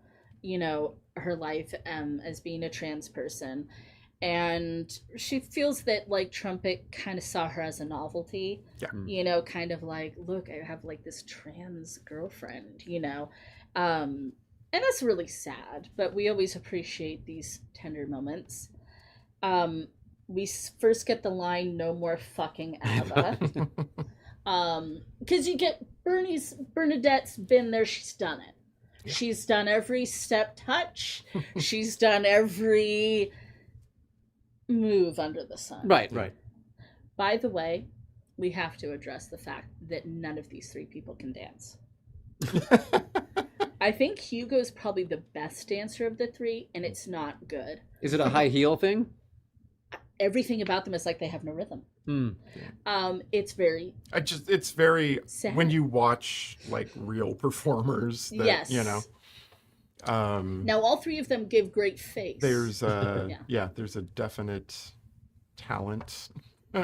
her life as being a trans person. And she feels that, like, Trumpet kind of saw her as a novelty. Yeah. Kind of like, look, I have, like, this trans girlfriend, And that's really sad. But we always appreciate these tender moments. We first get the line, "No more fucking ABBA." Because you get Bernadette's been there, she's done it. Yeah. She's done every step touch. She's done every move under the sun. Right. By the way, we have to address the fact that none of these three people can dance. I think Hugo's probably the best dancer of the three, and it's not good. Is it a high heel thing? Everything about them is like they have no rhythm. It's very sad. When you watch like real performers that, yes. Now all three of them give great face. There's there's a definite talent,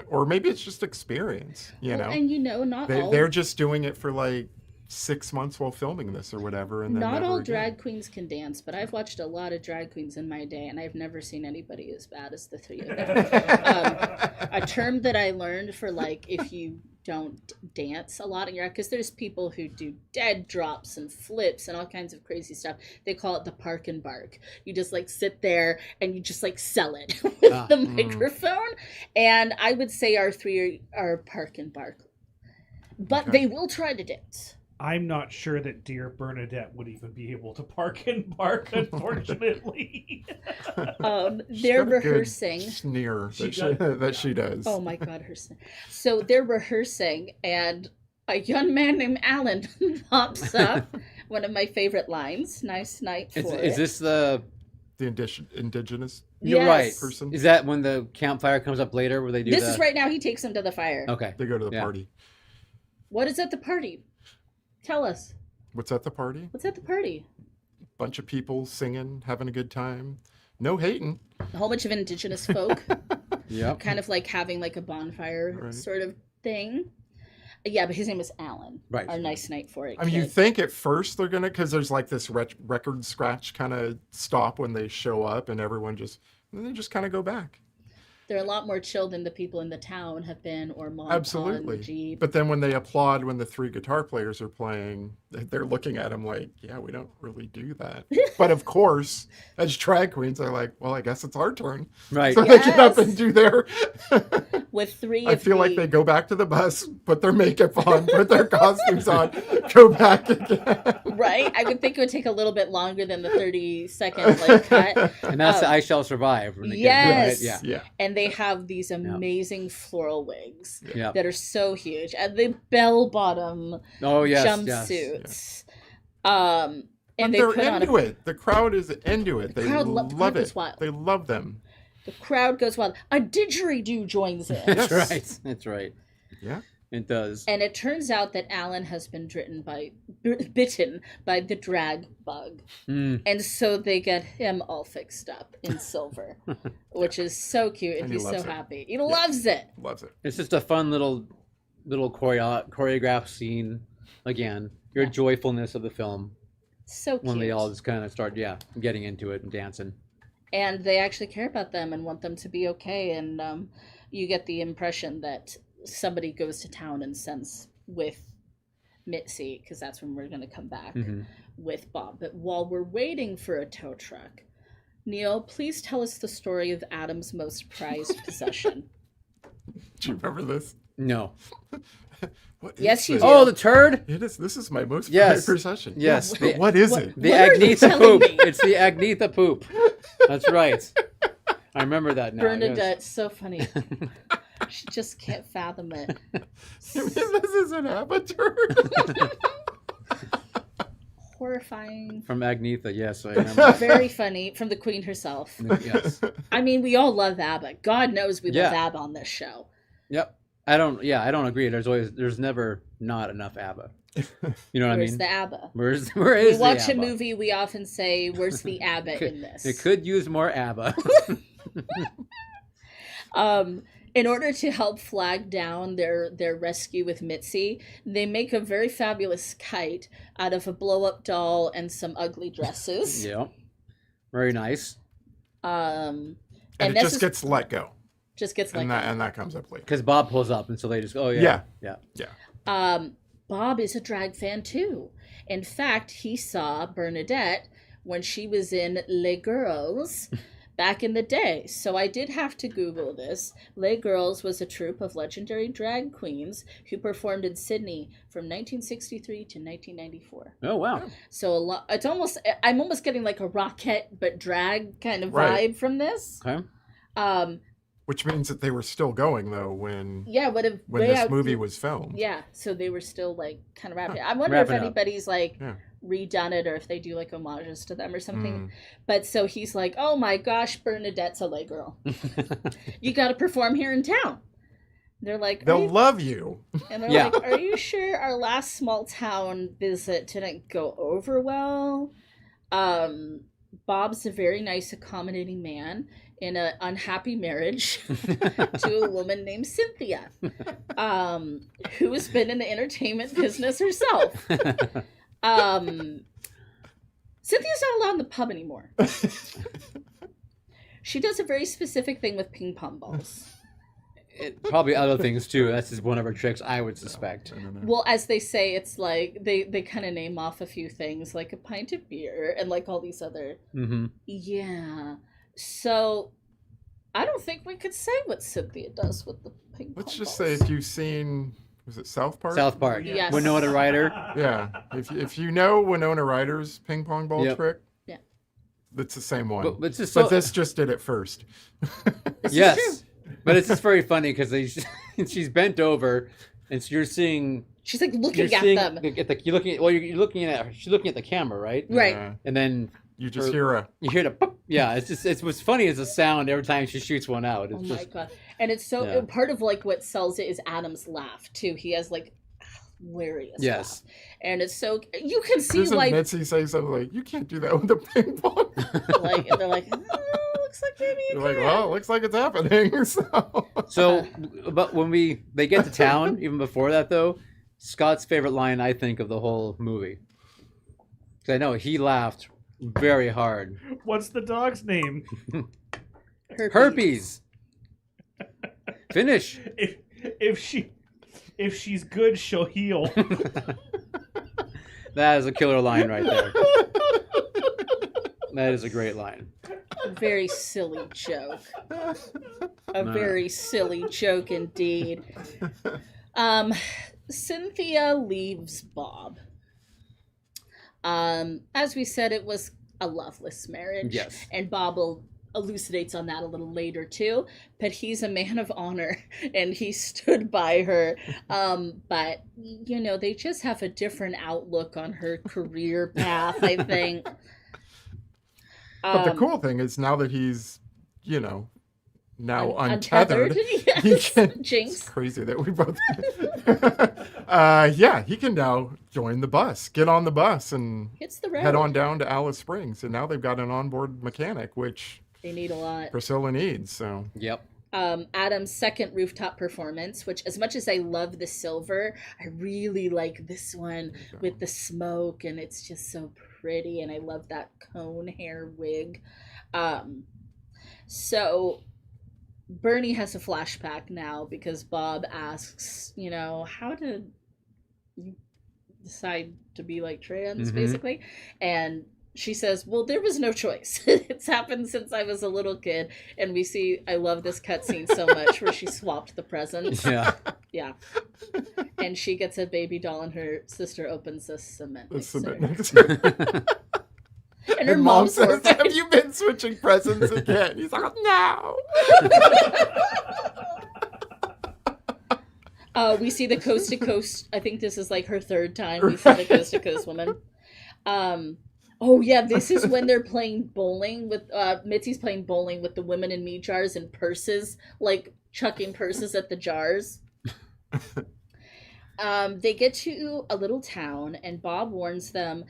or maybe it's just experience, and not all they're just doing it for like 6 months while filming this or whatever, and then not all again. Drag queens can dance, but I've watched a lot of drag queens in my day, and I've never seen anybody as bad as the three of them. A term that I learned for, like, if you don't dance a lot in your act, because there's people who do dead drops and flips and all kinds of crazy stuff. They call it the park and bark. You just like sit there and you just like sell it with the microphone. And I would say our three are park and bark, but they will try to dance. I'm not sure that dear Bernadette would even be able to park and bark, unfortunately. They're rehearsing. Sneer that she does. Oh my God, her sneer. So they're rehearsing, and a young man named Alan pops up. One of my favorite lines. Nice night for it. Is this the indigenous? You're right. Person? Is that when the campfire comes up later, where they do? This is right now. He takes him to the fire. Okay. They go to the party. What is at the party? Tell us. What's at the party? What's at the party? Bunch of people singing, having a good time. No hating. A whole bunch of indigenous folk. Yep. Kind of like having like a bonfire sort of thing. Yeah, but his name is Alan. Right. Our nice night for it. I mean, you think at first they're gonna, because there's like this record scratch kind of stop when they show up, and everyone they just kind of go back. They're a lot more chill than the people in the town have been, or Mom. Absolutely. Jeep. But then when they applaud when the three guitar players are playing, they're looking at them like, yeah, we don't really do that. But of course, as drag queens, they're like, well, I guess it's our turn. Right. So they get up and do their... With three I feel like they go back to the bus, put their makeup on, put their costumes on, go back again. Right? I would think it would take a little bit longer than the 30-second cut. And that's the I Shall Survive. Yes. Right? Yeah. And they have these amazing floral wigs that are so huge. And the bell-bottom jumpsuits. Yes. And they're into it. The crowd is into it. They love it. They love them. The crowd goes wild. A didgeridoo joins in. That's right. Yeah. It does. And it turns out that Alan has been bitten by the drag bug. And so they get him all fixed up in silver, which is so cute. And he's so happy. He loves it. Loves it. It's just a fun little choreographed scene. Again, your joyfulness of the film. So cute. When they all just kind of start, getting into it and dancing. And they actually care about them and want them to be okay. And you get the impression that somebody goes to town and sends with Mitzi, because that's when we're going to come back with Bob. But while we're waiting for a tow truck, Neil, please tell us the story of Adam's most prized possession. Do you remember this? No. Yes, you do. Oh, the turd? It is. This is my most prized possession. Yes. What is it? The Agnetha poop. It's the Agnetha poop. That's right. I remember that now. Bernadette, so funny. She just can't fathom it. You mean this is an avatar? Horrifying. From Agnetha, yes, I remember. Very funny. From the Queen herself. Yes. I mean, we all love ABBA. God knows we love ABBA on this show. Yep. I don't agree. There's never not enough ABBA. You know what Where's I mean? the ABBA? Where is We the watch a ABBA? movie, we often say, where's the ABBA in this? It could use more ABBA. In order to help flag down their rescue with Mitzi, they make a very fabulous kite out of a blow-up doll and some ugly dresses. Yeah. Very nice. And it just gets let go. Just gets let go. And that comes up later. Because Bob pulls up, and so they just, oh, yeah. Bob is a drag fan, too. In fact, he saw Bernadette when she was in Les Girls back in the day. So I did have to Google this. Les Girls was a troupe of legendary drag queens who performed in Sydney from 1963 to 1994. Oh, wow. So I'm almost getting like a Rockette but drag kind of vibe from this. Okay. Which means that they were still going though when this movie was filmed. Yeah, so they were still like kind of wrapping. I wonder if anybody's like redone it or if they do like homages to them or something. But so he's like, "Oh my gosh, Bernadette's a lay girl. You got to perform here in town." They're like, "They'll love you." And they're like, "Are you sure our last small town visit didn't go over well?" Bob's a very nice, accommodating man in an unhappy marriage to a woman named Cynthia, who has been in the entertainment business herself. Cynthia's not allowed in the pub anymore. She does a very specific thing with ping pong balls. Probably other things too. That's just one of her tricks, I would suspect. Well, as they say, it's like they kind of name off a few things, like a pint of beer and like all these other. Mm-hmm. Yeah. So, I don't think we could say what Cynthia does with the ping pong Let's just balls. say if you've seen, was it South Park? South Park. Yes. Winona Ryder. Yeah. If you know Winona Ryder's ping pong ball trick, it's the same one. But this just did it first. Yes. But it's just very funny because she's bent over, and so you're seeing. She's like looking at them. You're looking at her. She's looking at the camera, right? Right. Yeah. And then you just hear the pop. Yeah, it's what's funny is the sound every time she shoots one out. It's my god! And it's so part of like what sells it is Adam's laugh too. He has like hilarious laugh, and it's so you can see like Mitzi say something like, "You can't do that with the ping pong." Like they're like. Looks like maybe you You're like, well, it looks like it's happening. So, but when they get to town, even before that though, Scott's favorite line I think of the whole movie, because I know he laughed very hard. What's the dog's name? Herpes. Finish. If she's good, she'll heal. That is a killer line right there. That is a great line. A very silly joke. Very silly joke indeed. Cynthia leaves Bob. As we said, it was a loveless marriage. Yes. And Bob elucidates on that a little later too. But he's a man of honor and he stood by her. But, you know, they just have a different outlook on her career path, I think. But the cool thing is now that he's, you know, now untethered. Yes. He can, Jinx. It's crazy that we both. He can now join the bus, get on the bus, and Hits the road. head on down to Alice Springs. And now they've got an onboard mechanic, which They need a lot. Priscilla needs. So Yep. Adam's second rooftop performance, which as much as I love the silver, I really like this one with the smoke, and it's just so pretty, and I love that cone hair wig. So Bernie has a flashback now because Bob asks, you know, how did you decide to be like trans, basically? And she says, well, there was no choice. It's happened since I was a little kid. And we see, I love this cutscene so much where she swapped the presents. Yeah. Yeah. And she gets a baby doll and her sister opens a cement mixer. And her mom says, have you been switching presents again? He's like, no. We see the coast to coast. I think this is like her third time we see the coast to coast woman. Oh yeah, this is when they're playing bowling with Mitzi's playing bowling with the women in meat jars and purses, like chucking purses at the jars. They get to a little town, and Bob warns them,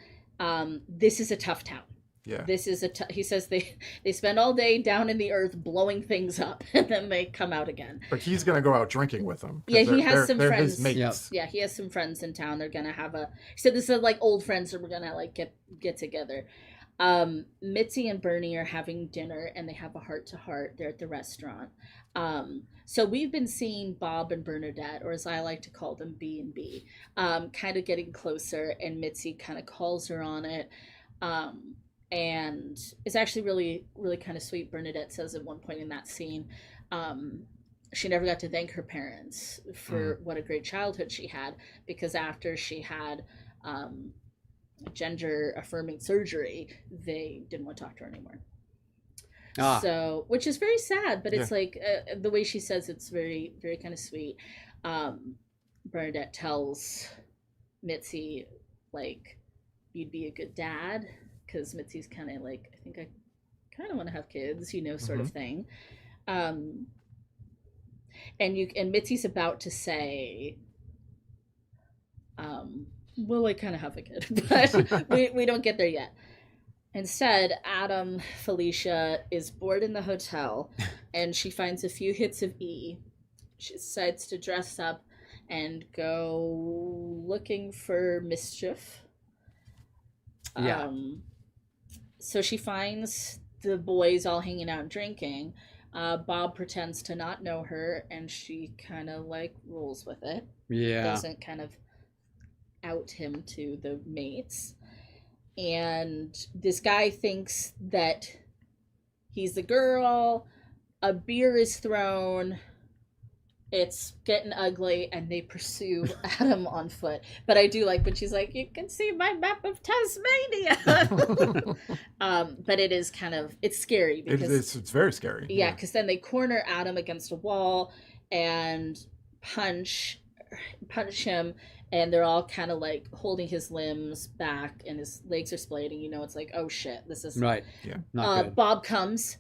this is a tough town. Yeah. This is he says they spend all day down in the earth blowing things up, and then they come out again. But he's going to go out drinking with them. Yeah, he has some they're friends. His mates. Yep. Yeah, he has some friends in town. They're going to have he said this is like old friends that we're going to like get together. Mitzi and Bernie are having dinner, and they have a heart-to-heart. They're at the restaurant. So we've been seeing Bob and Bernadette, or as I like to call them, B and B, kind of getting closer, and Mitzi kind of calls her on it. And it's actually really, really kind of sweet. Bernadette says at one point in that scene, she never got to thank her parents for what a great childhood she had, because after she had gender affirming surgery, they didn't want to talk to her anymore. So, which is very sad, but it's like the way she says it's very, very kind of sweet. Bernadette tells Mitzi, like, you'd be a good dad, because Mitzi's kind of like, I think I kind of want to have kids, sort of thing. And Mitzi's about to say, well, I kind of have a kid, but we don't get there yet. Instead, Adam, Felicia is bored in the hotel, and she finds a few hits of E. She decides to dress up and go looking for mischief. Yeah. So she finds the boys all hanging out and drinking. Bob pretends to not know her, and she kind of like rolls with it. Yeah. Doesn't kind of out him to the mates. And this guy thinks that he's the girl. A beer is thrown. It's getting ugly, and they pursue Adam on foot. But I do like when she's like, you can see my map of Tasmania. But it is it's scary. Because, it's very scary. Yeah, because then they corner Adam against a wall and punch him, and they're all kind of like holding his limbs back, and his legs are splaying. It's like, oh shit, this is... Right. Yeah. Not good. Bob comes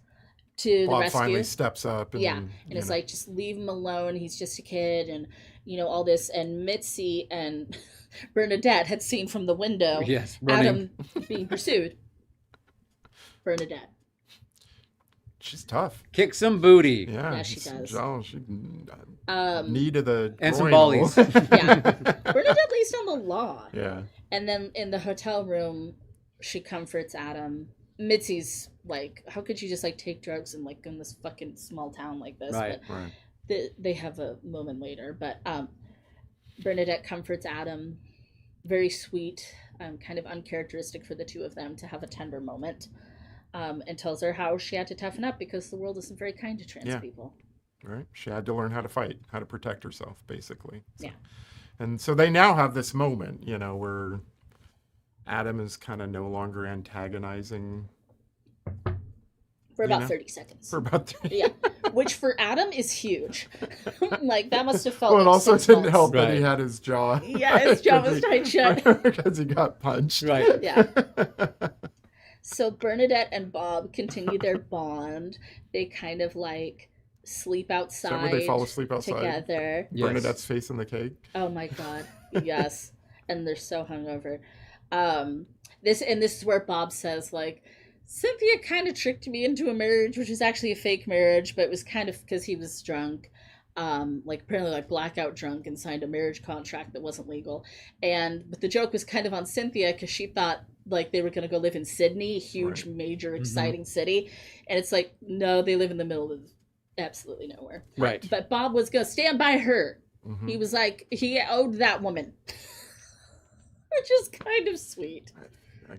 to the rescue. Bob finally steps up. And it's like, just leave him alone. He's just a kid, and all this. And Mitzi and Bernadette had seen from the window Adam being pursued. Bernadette. She's tough. Kick some booty. Yeah, she does. Knee to the and some groin. ballies. Yeah. Bernadette, at least on the law. Yeah. And then in the hotel room, she comforts Adam. Mitzi's like, how could you just like take drugs and like in this fucking small town like this? Right. But Right. they have a moment later. But Bernadette comforts Adam. Very sweet, kind of uncharacteristic for the two of them to have a tender moment. And tells her how she had to toughen up because the world isn't very kind to trans people. Right. She had to learn how to fight, how to protect herself, basically. So. Yeah. And so they now have this moment, where Adam is kind of no longer antagonizing. For about 30 seconds. For about 30. Yeah. Which for Adam is huge. Like, that must have felt Well, it like also 6 didn't months. help that Right. he had his jaw. Yeah, his jaw was tight shut. Because he got punched. Right. Yeah. So Bernadette and Bob continue their bond. They kind of like sleep outside. Is that where they fall asleep outside? Together. Yes. Bernadette's face in the cake. Oh my god. Yes. And they're so hungover. This is where Bob says, like, Cynthia kind of tricked me into a marriage, which is actually a fake marriage, but it was kind of because he was drunk. Apparently like blackout drunk, and signed a marriage contract that wasn't legal. But the joke was kind of on Cynthia because she thought like they were going to go live in Sydney, a huge, major, exciting city. And it's like, no, they live in the middle of absolutely nowhere. Right. But Bob was going to stand by her. Mm-hmm. He was like, he owed that woman. Which is kind of sweet.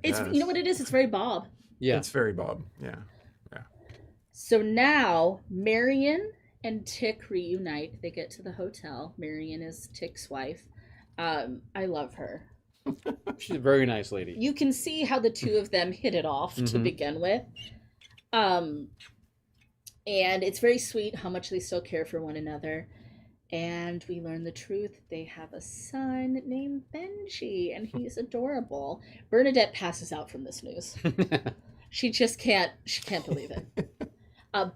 It's, you know what it is? It's very Bob. Yeah. It's very Bob. Yeah. Yeah. So now Marion and Tick reunite. They get to the hotel. Marion is Tick's wife. I love her. She's a very nice lady. You can see how the two of them hit it off to begin with. And it's very sweet how much they still care for one another. And we learn the truth. They have a son named Benji, and he's adorable. Bernadette passes out from this news. She can't believe it.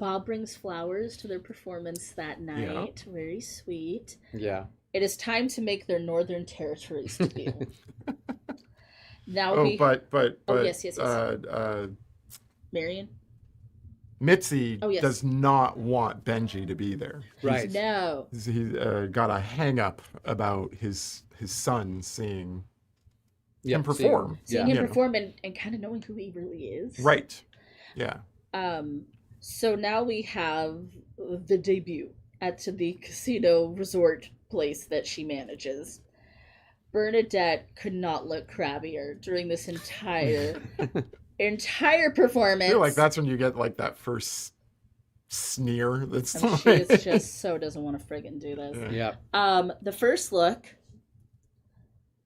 Bob brings flowers to their performance that night. Yeah. Very sweet. Yeah. It is time to make their northern territories debut. Now yes. Marion? Mitzi does not want Benji to be there. Right. No. He's got a hang up about his son seeing him perform. Seeing him perform and kind of knowing who he really is. Right. Yeah. So now we have the debut at the casino resort place that she manages. Bernadette could not look crabbier during this entire performance. I feel like that's when you get like that first sneer. That's she is just so doesn't want to friggin' do this. Yeah. The first look,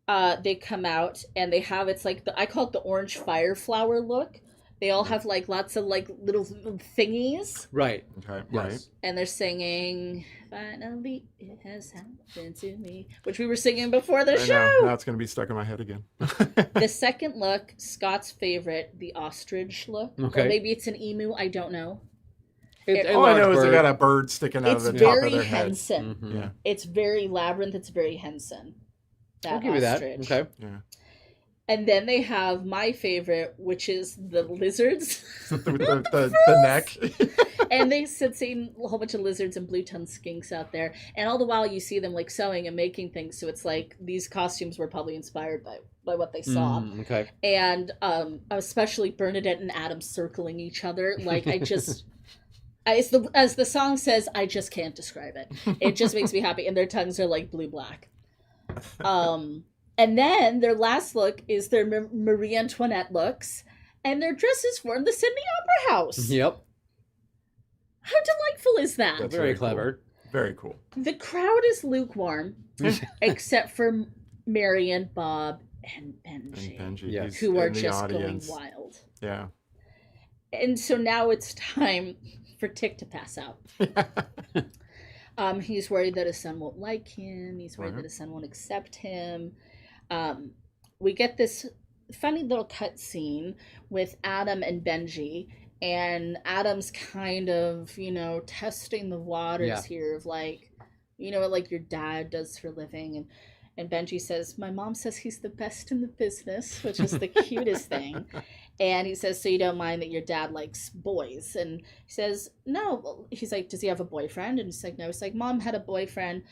they come out and they have I call it the orange fire flower look. They all have like lots of like little thingies. Right. Okay. Yes. Right. And they're singing "Finally It Has Happened to Me," which we were singing before the show. Now it's gonna be stuck in my head again. The second look, Scott's favorite, the ostrich look. Okay. Or maybe it's an emu. I don't know. All I know is they got a bird sticking out of the top of their It's very head. Henson. Mm-hmm. Yeah. It's very Labyrinth. It's very Henson. I'll give you that. Ostrich. Okay. Yeah. And then they have my favorite, which is the lizards. With the neck. And they seeing a whole bunch of lizards and blue-tongued skinks out there. And all the while you see them like sewing and making things. So it's like these costumes were probably inspired by what they saw. Okay. And especially Bernadette and Adam circling each other. Like as the song says, I just can't describe it. It just makes me happy. And their tongues are like blue-black. And then their last look is their Marie Antoinette looks, and their dresses form the Sydney Opera House. Yep. How delightful is that? That's very clever. Cool. Very cool. The crowd is lukewarm, except for Marion, Bob, and Benji, yes. who are just going wild. Yeah. And so now it's time for Tick to pass out. He's worried that his son won't like him. He's worried that his son won't accept him. We get this funny little cut scene with Adam and Benji, and Adam's kind of, testing the waters here of like, what like your dad does for a living. And Benji says, my mom says he's the best in the business, which is the cutest thing. And he says, so you don't mind that your dad likes boys? And he says, no. He's like, does he have a boyfriend? And he's like, no. He's like, mom had a boyfriend.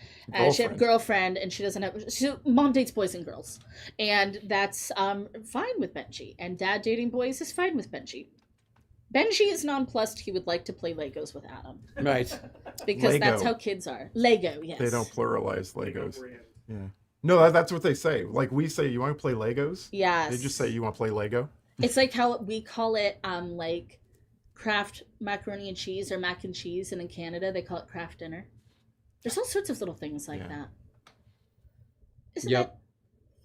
She had a girlfriend, and she doesn't have... mom dates boys and girls. And that's fine with Benji. And dad dating boys is fine with Benji. Benji is nonplussed. He would like to play Legos with Adam. Right. Because Lego. that's how kids are. Lego, yes. They don't pluralize Legos. Yeah. No, that's what they say. Like we say, you want to play Legos? Yes. They just say you want to play Lego? It's like how we call it, like, Kraft macaroni and cheese or mac and cheese, and in Canada they call it Kraft dinner. There's all sorts of little things like that. Isn't that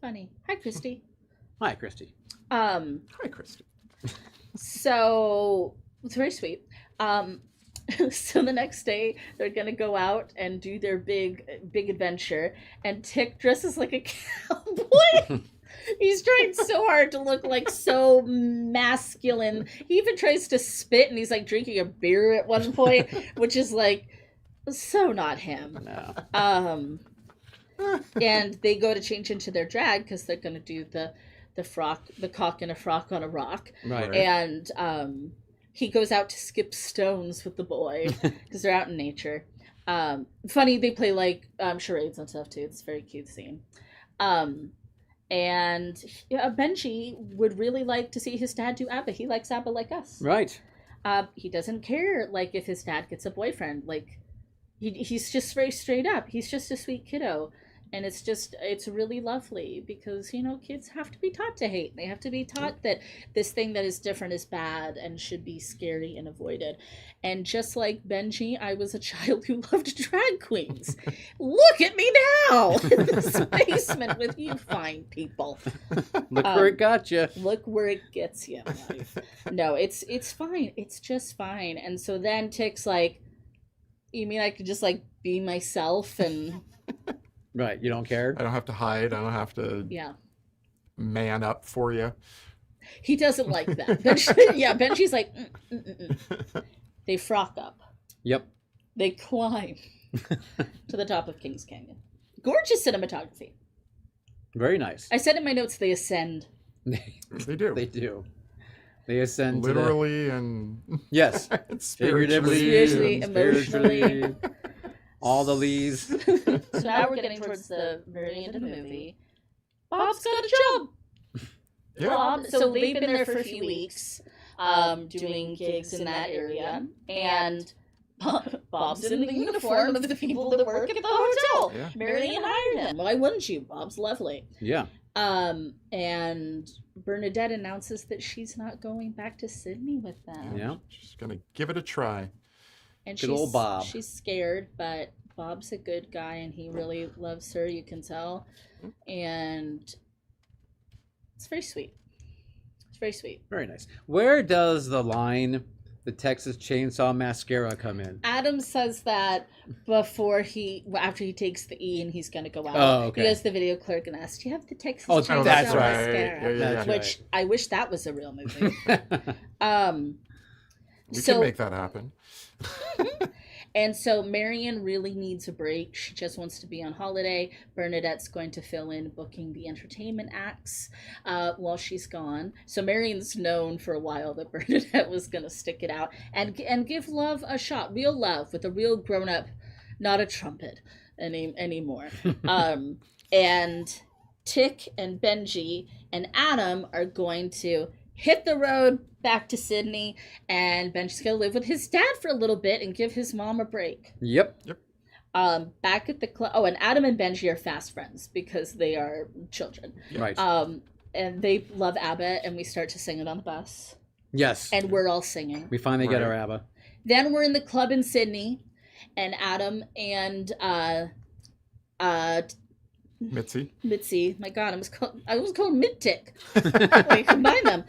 funny? Hi, Christy. Hi, Christy. Hi, Christy. So it's very sweet. So the next day they're gonna go out and do their big adventure, and Tick dresses like a cowboy. He's trying so hard to look like so masculine. He even tries to spit, and he's like drinking a beer at one point, which is like so not him. No. And they go to change into their drag because they're gonna do the cock in a frock on a rock. Right. And he goes out to skip stones with the boy because they're out in nature. Funny, they play like charades and stuff too. It's a very cute scene. And Benji would really like to see his dad do ABBA. He likes ABBA like us. Right. He doesn't care like if his dad gets a boyfriend. Like he's just very straight up. He's just a sweet kiddo. And it's really lovely because, kids have to be taught to hate. They have to be taught that this thing that is different is bad and should be scary and avoided. And just like Benji, I was a child who loved drag queens. Look at me now in this basement with you fine people. Look where it got you. Look where it gets you in life. No, it's fine. It's just fine. And so then Tick's like, you mean I could just like be myself and... Right, you don't care? I don't have to hide. I don't have to man up for you. He doesn't like that. Benji's like, They frock up. Yep. They climb to the top of Kings Canyon. Gorgeous cinematography. Very nice. I said in my notes, they ascend. They do. They do. They ascend literally and yes, spiritually, emotionally, all the leads. So now we're getting towards the very end of the movie. Bob's got a job. Yeah. Bob, so they've been there for a few weeks, doing gigs in that area, and Bob's in the uniform of the people that work at the hotel. Yeah. Marion hired him. Why wouldn't you? Bob's lovely. Yeah. And Bernadette announces that she's not going back to Sydney with them. Yeah. She's gonna give it a try. And Good old Bob. She's scared, but Bob's a good guy and he really loves her, you can tell. And it's very sweet. It's very sweet. Very nice. Where does the line, the Texas Chainsaw Mascara, come in? Adam says that after he takes the E and he's going to go out. Oh, okay. He goes to the video clerk and asks, do you have the Texas Oh, Chainsaw that's right. Mascara? Yeah. Which I wish that was a real movie. We can make that happen. And so Marion really needs a break. She just wants to be on holiday. Bernadette's going to fill in booking the entertainment acts while she's gone. So Marion's known for a while that Bernadette was going to stick it out and give love a shot. Real love with a real grown-up, not a trumpet anymore. And Tick and Benji and Adam are going to hit the road back to Sydney, and Benji's gonna live with his dad for a little bit and give his mom a break. Yep. Back at the club. Oh, and Adam and Benji are fast friends because they are children. Right. And they love ABBA, and we start to sing it on the bus. Yes. And we're all singing. We finally get our ABBA. Then we're in the club in Sydney, and Adam and Mitzi. My God, I was called Mid-Tick. We combine them.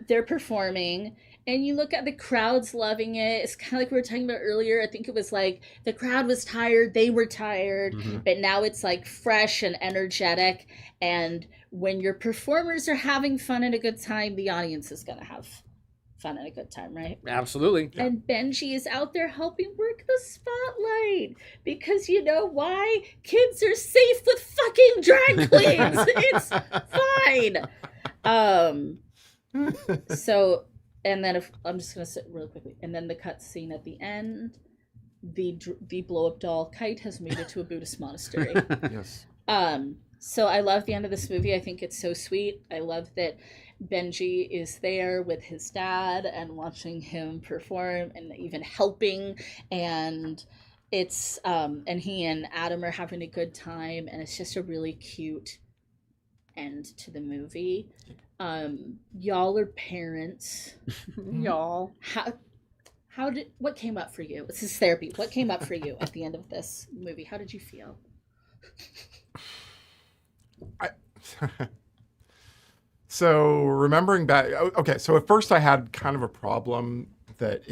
They're performing, and you look at the crowd's loving it. It's kind of like we were talking about earlier. I think it was like the crowd was tired, they were tired, but now it's like fresh and energetic. And when your performers are having fun and a good time, the audience is gonna have fun and a good time, right? Absolutely. Yeah. And Benji is out there helping work the spotlight because you know why? Kids are safe with fucking drag queens. It's fine. So, and then I'm just gonna sit really quickly, and then the cut scene at the end, the blow up doll Kite has made it to a Buddhist monastery. Yes. So I love the end of this movie. I think it's so sweet. I love that Benji is there with his dad and watching him perform and even helping, and it's and he and Adam are having a good time, and it's just a really cute end to the movie. Y'all are parents. Y'all, what came up for you? This is therapy. What came up for you at the end of this movie? How did you feel? So remembering back, okay. So at first I had kind of a problem that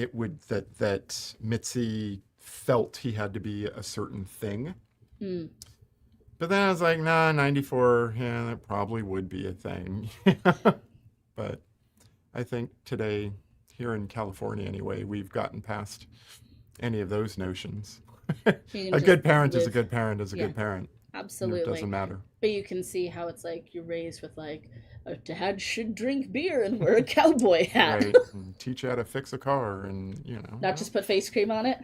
that Mitzi felt he had to be a certain thing. But then I was like, nah, 94, yeah, that probably would be a thing. But I think today, here in California anyway, we've gotten past any of those notions. A good parent is a good parent is a good parent. Absolutely. It doesn't matter. But you can see how it's like you're raised with like a dad should drink beer and wear a cowboy hat. Right. And teach you how to fix a car and, you know. Not just put face cream on it.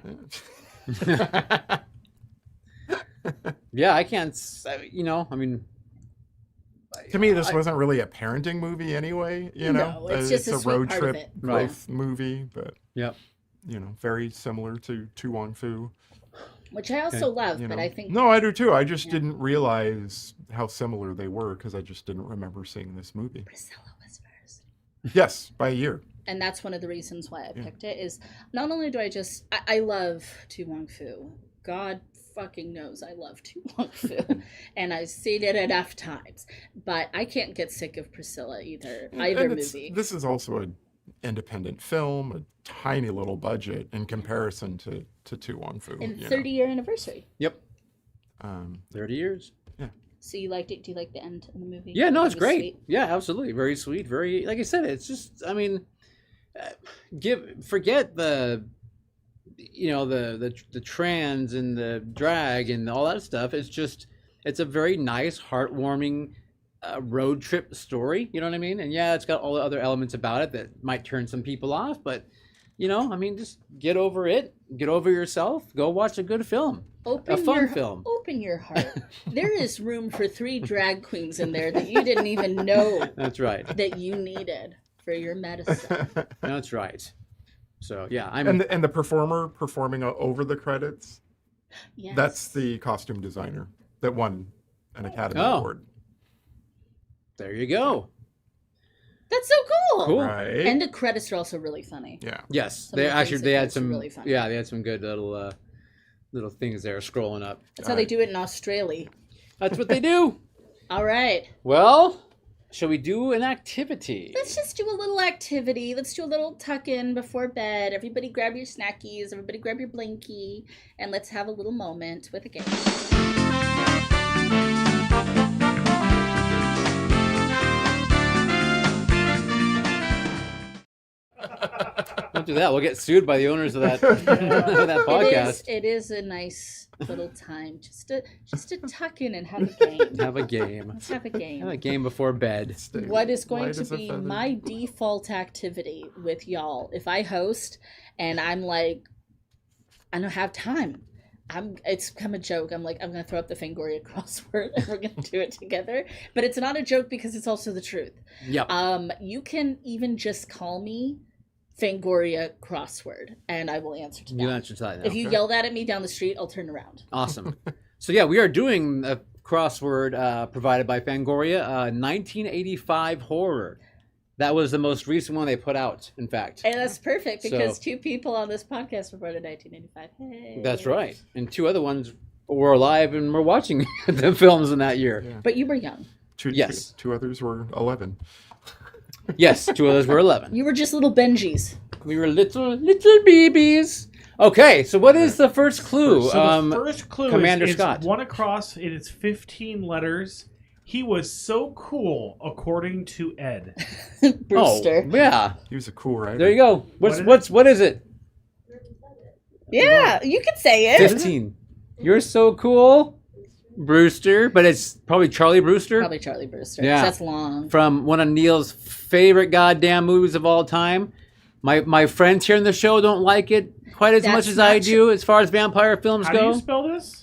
Yeah, I can't, I mean. To me, this wasn't really a parenting movie anyway, you know. No, it's just a road sweet trip part of it. growth movie, but, Yep. you know, very similar to Tu Wong Fu. Which I also love, You but know. I think... No, I do too. I just didn't realize how similar they were because I just didn't remember seeing this movie. Priscilla was first. Yes, by a year. And that's one of the reasons why I picked it, is not only do I love Tu Wong Fu. God fucking knows I love Tu Wong Fu. And I've seen it enough times. But I can't get sick of Priscilla either movie. This is also an independent film, a tiny little budget in comparison to Tu Wong Fu. And 30-year anniversary. Yep. 30 30 years. Yeah. So you liked it? Do you like the end of the movie? Yeah, no, it's It was great. sweet? Yeah, absolutely. Very sweet. Very, like I said, it's just, I mean, forget the trans and the drag and all that stuff. It's just It's a very nice, heartwarming road trip story. You know what I mean? And yeah, it's got all the other elements about it that might turn some people off, but just get over it. Get over yourself. Go watch a good film. A fun film. Open your heart. There is room for 3 drag queens in there that you didn't even know. That's right. That you needed for your medicine. That's right. So yeah, and the performer performing over the credits. Yes. That's the costume designer that won an Academy Award. There you go. That's so cool. Cool. Right. And the credits are also really funny. Yeah. Yes, Some of the things they that had are some really funny. Yeah, they had some good little things there scrolling up. That's how they do it in Australia. That's what they do. All right. Well, shall we do an activity? Let's just do a little activity. Let's do a little tuck-in before bed. Everybody grab your snackies. Everybody grab your blankie. And let's have a little moment with a game. Don't do that. We'll get sued by the owners of that that podcast. It is a nice little time just to tuck in and have a game. Have a game. Let's have a game. Have a game before bed. What is going to be my default activity with y'all if I host and I'm like, I don't have time. It's become a joke. I'm like, I'm going to throw up the Fangoria crossword and we're going to do it together. But it's not a joke because it's also the truth. Yep. You can even just call me Fangoria crossword and I will answer to that. You answer to that now. If you yell that at me down the street, I'll turn around. Awesome. So yeah, we are doing a crossword provided by Fangoria, 1985 horror. That was the most recent one they put out, in fact. And that's perfect because 2 people on this podcast were born in 1985. Hey. That's right. And 2 other ones were alive and were watching the films in that year. Yeah. But you were young. Two others were 11. Yes, 2 others were 11. You were just little Benjis. We were little babies. Okay, so what is the first clue? So the first clue Commander is Scott. one across. It is 15 letters. He was so cool, according to Ed. Brewster. Oh, yeah. He was a cool writer. There you go. What is it? Yeah, you could say it. 15. You're so cool, Brewster, but it's probably Charlie Brewster. Probably Charlie Brewster. Yeah. That's long. From one of Neil's favorite goddamn movies of all time. My friends here in the show don't like it quite as much as I do as far as vampire films go. How do you spell this?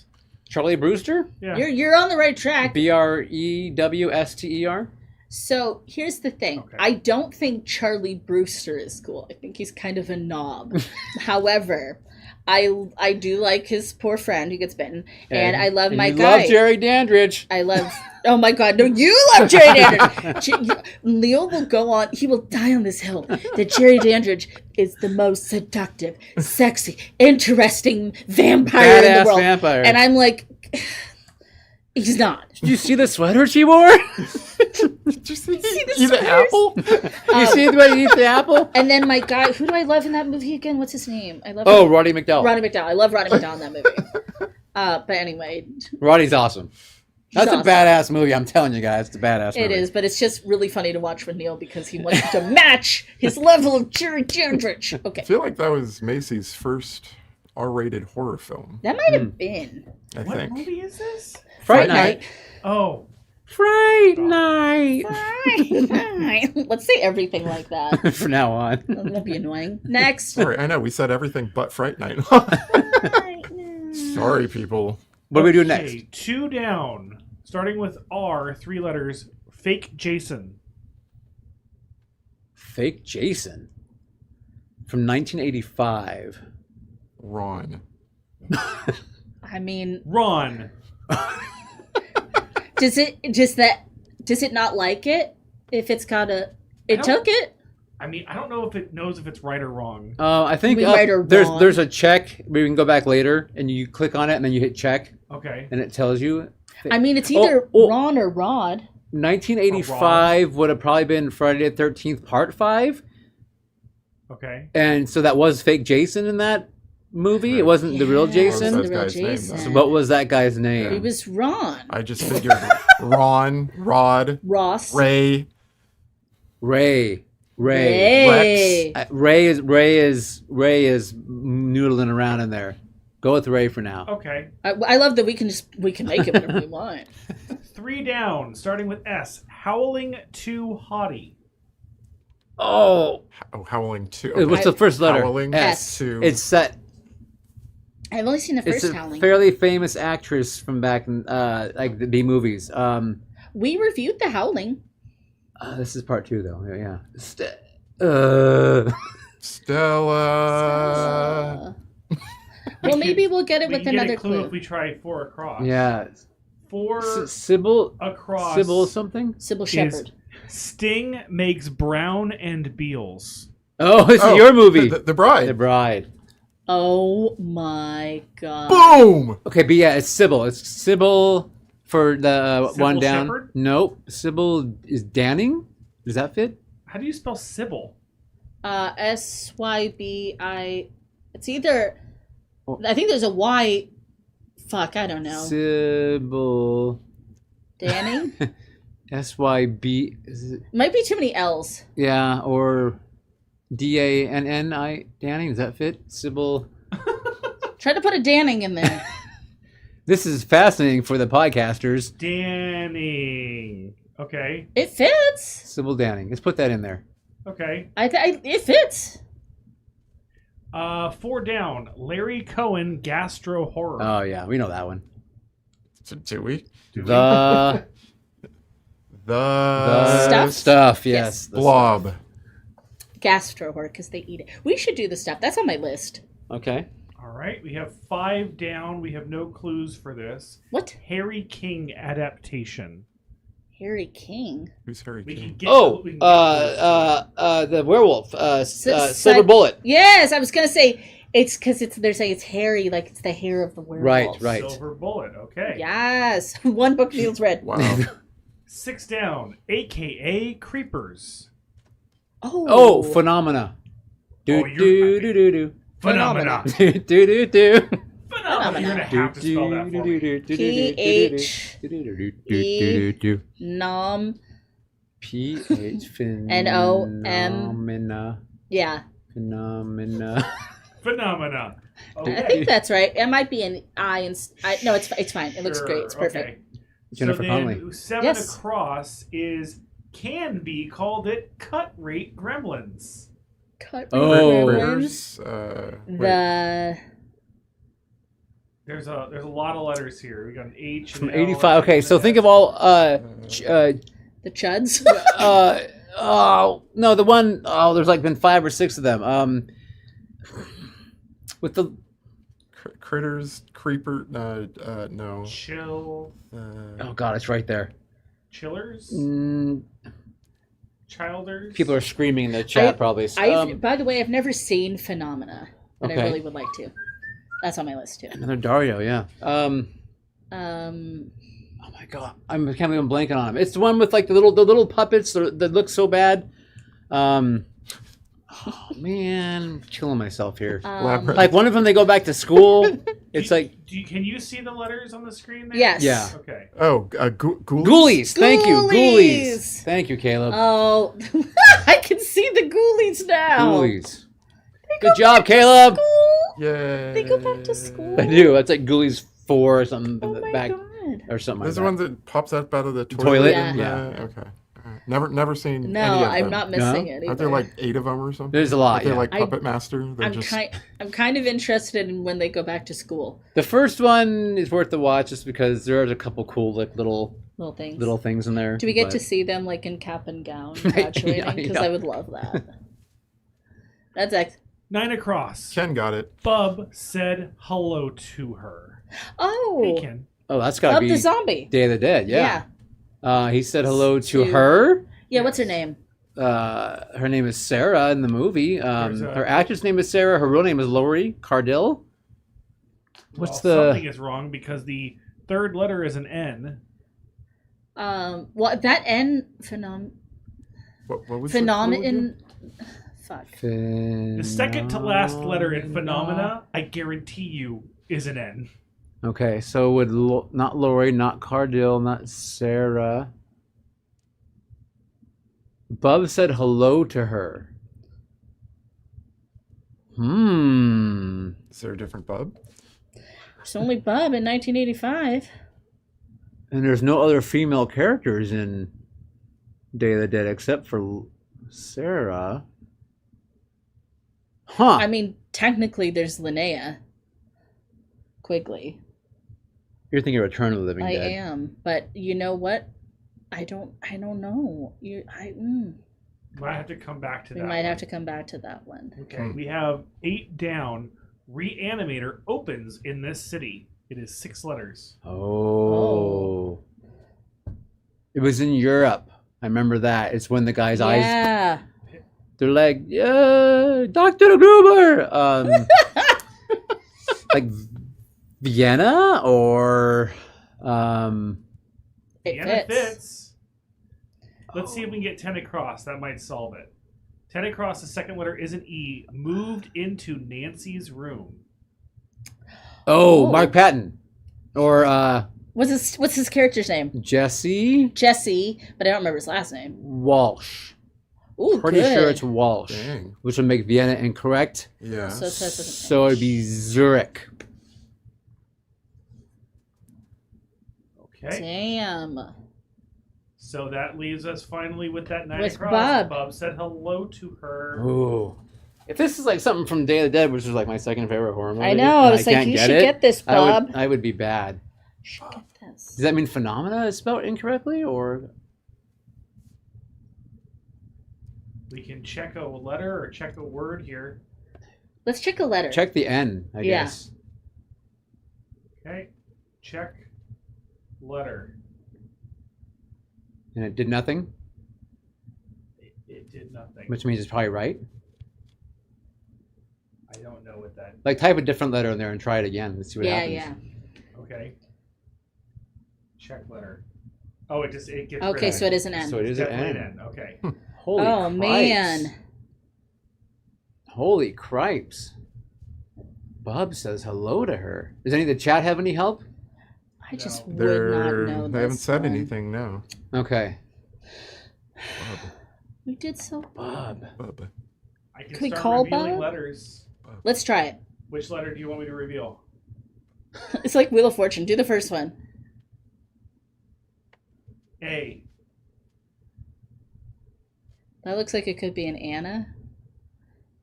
Charlie Brewster? Yeah. You're on the right track. Brewster. So here's the thing. Okay. I don't think Charlie Brewster is cool. I think he's kind of a knob. However, I do like his poor friend who gets bitten, and I love my guy. Love Jerry Dandridge. I love. Oh my God! No, you love Jerry Dandridge. Leo will go on. He will die on this hill that Jerry Dandridge is the most seductive, sexy, interesting vampire in the world. Vampire. And I'm like, he's not. Did you see the sweater she wore? Did you see the apple? You see what he eats the apple? And then my guy, who do I love in that movie again? What's his name? I love. Roddy McDowall. Roddy McDowall. I love Roddy McDowall in that movie. But anyway, Roddy's awesome. That's awesome. a badass movie. I'm telling you guys, it's a badass movie. It is, but it's just really funny to watch with Neil because he wants to match his level of Jerry Dandridge. Okay. I feel like that was Macy's first R-rated horror film. That might have been. I What think. movie is this? Fright Night. Oh. Fright Night. Let's say everything like that. From now on. That'd be annoying. Next. Sorry, I know we said everything but Fright Night. Sorry, people. What do we do next? 2 down. Starting with R, 3 letters. Fake Jason. Fake Jason. From 1985. Ron. I mean, Ron. does it not like it? If it's got a, it took it. I mean, I don't know if it knows if it's right or wrong. I think We right or wrong. there's a check. We can go back later, and you click on it, and then you hit check, Okay. and it tells you. I mean, it's either Ron or Rod. 1985 would have probably been Friday the 13th Part 5, Okay. and so that was fake Jason in that movie. It wasn't the real Yes, Jason. the That real guy's name, Jason. though. So what was that guy's It name? was Ron. I just figured Ron, Rod, Ross. Ray. Ray. Ray. Rex. Ray is noodling around in there. Go with Ray for now. Okay. I love that we can make it whatever we want. 3 down, starting with S. Howling to Haughty. Oh, Howling 2. what's the first letter? Howling S. 2. It's set. I've only seen the It's first a Howling. fairly famous actress from back in like the B movies. We reviewed the Howling. This is part 2 though. Yeah. Stella. Well, maybe we'll get it We with can get another a clue clue. if we try 4 across. Yeah. 4 Sybil. across. Sybil something. Sybil Shepherd. Sting makes Brown and Beals. Oh, this is your movie. The Bride. The Bride. Oh my god. Boom! Okay, but yeah, it's Sybil. It's Sybil for the Sybil one down. Shepherd? Nope. Sybil is Danning. Does that fit? How do you spell Sybil? SYBI. It's either. I think there's a Y. Fuck, I don't know. Sybil. Danning? SYB. Is it? Might be too many L's. Yeah, or DANNI. Danning. Does that fit? Sybil. Try to put a Danning in there. This is fascinating for the podcasters. Danning. Okay. It fits. Sybil Danning. Let's put that in there. Okay. It fits. 4 down. Larry Cohen Gastro Horror. Oh yeah, we know that one. Do we? The stuff. Yes. The Blob. Gastro horror because they eat it. We should do the stuff. That's on my list. stuff. Okay. All right. We have 5 down. We have no clues for this. What? Harry King adaptation. Harry King. Who's Harry We can King? get. Oh, we can get the werewolf. Si- Silver Bullet. Yes, I was gonna say it's because they're saying it's hairy, like it's the hair of the werewolf. Right. Silver Bullet. Okay. Yes, one book feels read. Wow. 6 down. AKA Creepers. Oh, Phenomena. Oh, you're- Phenomena. Do do do. Phenomena. You're gonna have to spell that for me. Nom. PH Phenomena. Yeah, Phenomena. Phenomena. Okay. I think that's right. It might be an I and no, it's fine. It looks great. It's perfect. Okay. Jennifer so Connelly. then 7 Yes. across is can be called it cut rate gremlins. Cut Oh. Gremlins. Wait. There's a lot of letters here. We got an H From and an L, 85. Okay, and so an think S. of all The Chuds. oh no, the one oh there's like been 5 or 6 of them. With the Critters, Creeper, no. Chill, oh god, it's right there. chillers, childers. People are screaming in the chat probably. By the way, I've never seen Phenomena, but Okay. I really would like to. That's on my list too. Another Dario, yeah. Um, Oh my god, I can't believe I'm blanking on him. It's the one with like the little puppets that look so bad. Oh man, I'm killing myself here. Labyrinth. Like one of them, they go back to school. It's like Can you see the letters on the screen there? yes. yeah. Okay. Oh, Ghoulies? Ghoulies. Thank you, Ghoulies. Ghoulies. Thank you, Caleb. Oh, I can see the Ghoulies now. Ghoulies. Good job, Caleb. Yay. They go back to school. I do. That's like Ghoulies 4 or something Oh my back god. or something This is like the that. one that pops up out of the toilet? Toilet? Yeah. Okay. All right. Never seen No, any of I'm them. not missing No? it. Aren't there either. like 8 of them or something? There's a lot. Aren't they Yeah. like Puppet Master? They're I'm kind of interested in when they go back to school. The first one is worth the watch just because there's a couple cool like little Little things. things in there. Do we get but- to see them like in cap and gown graduating? Because Yeah. I would love that. That's 9 across. Ken got it. Bub said hello to her. oh, Hey, Ken. Oh, that's gotta of be the zombie. Day of the Dead. Yeah. Yeah. He said hello to To- her. Yeah. What's her name? Her name is Sarah in the movie. There's a- Her actress name is Sarah. Her real name is Lori Cardell. What's Something is wrong because the third letter is an N. Well, that N What was the clue phenomenon. again? Fuck. The second to last letter in phenomena, I guarantee you, is an N. Okay, so would not Lori, not Cardell, not Sarah. Bub said hello to her. Is there a different Bub? It's only Bub in 1985. And there's no other female characters in Day of the Dead except for Sarah. Huh. I mean, technically, there's Linnea Quigley. You're thinking of Return of the Living Dead. I am, but you know what? I don't know. Might have to come back to that. We might have to come back to that one. Okay, we have 8 down. Reanimator opens in this city. It is 6 letters. Oh. It was in Europe. I remember that. It's when the guy's eyes. Yeah. They're like, yeah, Dr. Gruber. Like Vienna or. It fits. Let's see if we can get 10 across. That might solve it. 10 across, the second letter is an E. Moved into Nancy's room. Oh, Mark Patton. Or what's his character's name? Jesse But I don't remember his last name. Walsh. Ooh, Pretty good. sure it's Walsh. Dang. Which would make Vienna incorrect. Yeah. So it says it's So it'd be Zurich. Okay. Damn. So that leaves us finally with that 9 With across. Bob. Bob said hello to her. Ooh. If this is like something from Day of the Dead, which is like my second favorite horror movie. I know. I was like, can't you get should it, get this, Bob. I would be bad. You should get this. Does that mean Phenomena is spelled incorrectly, or? We can check a letter or check a word here. Let's check a letter. Check the N, I Yeah. guess. Okay. Check letter. And it did nothing, It did nothing. which means it's probably right. I don't know what that. Like type a different letter in there and try it again. Let's see what happens. Yeah. Okay. Check letter. Oh, it gets Okay, rid so of it is an N. So it is an Definitely N. an N. Okay. Holy Oh, cripes. man. Holy cripes. Bob says hello to her. Does any of the chat have any help? I just No. would not know this They haven't said one. anything, no. Okay. We did so. Bob. Bubba. I can Can we start call revealing Bob? letters. Let's try it. Which letter do you want me to reveal? It's like Wheel of Fortune. Do the first one. A. That looks like it could be an Anna.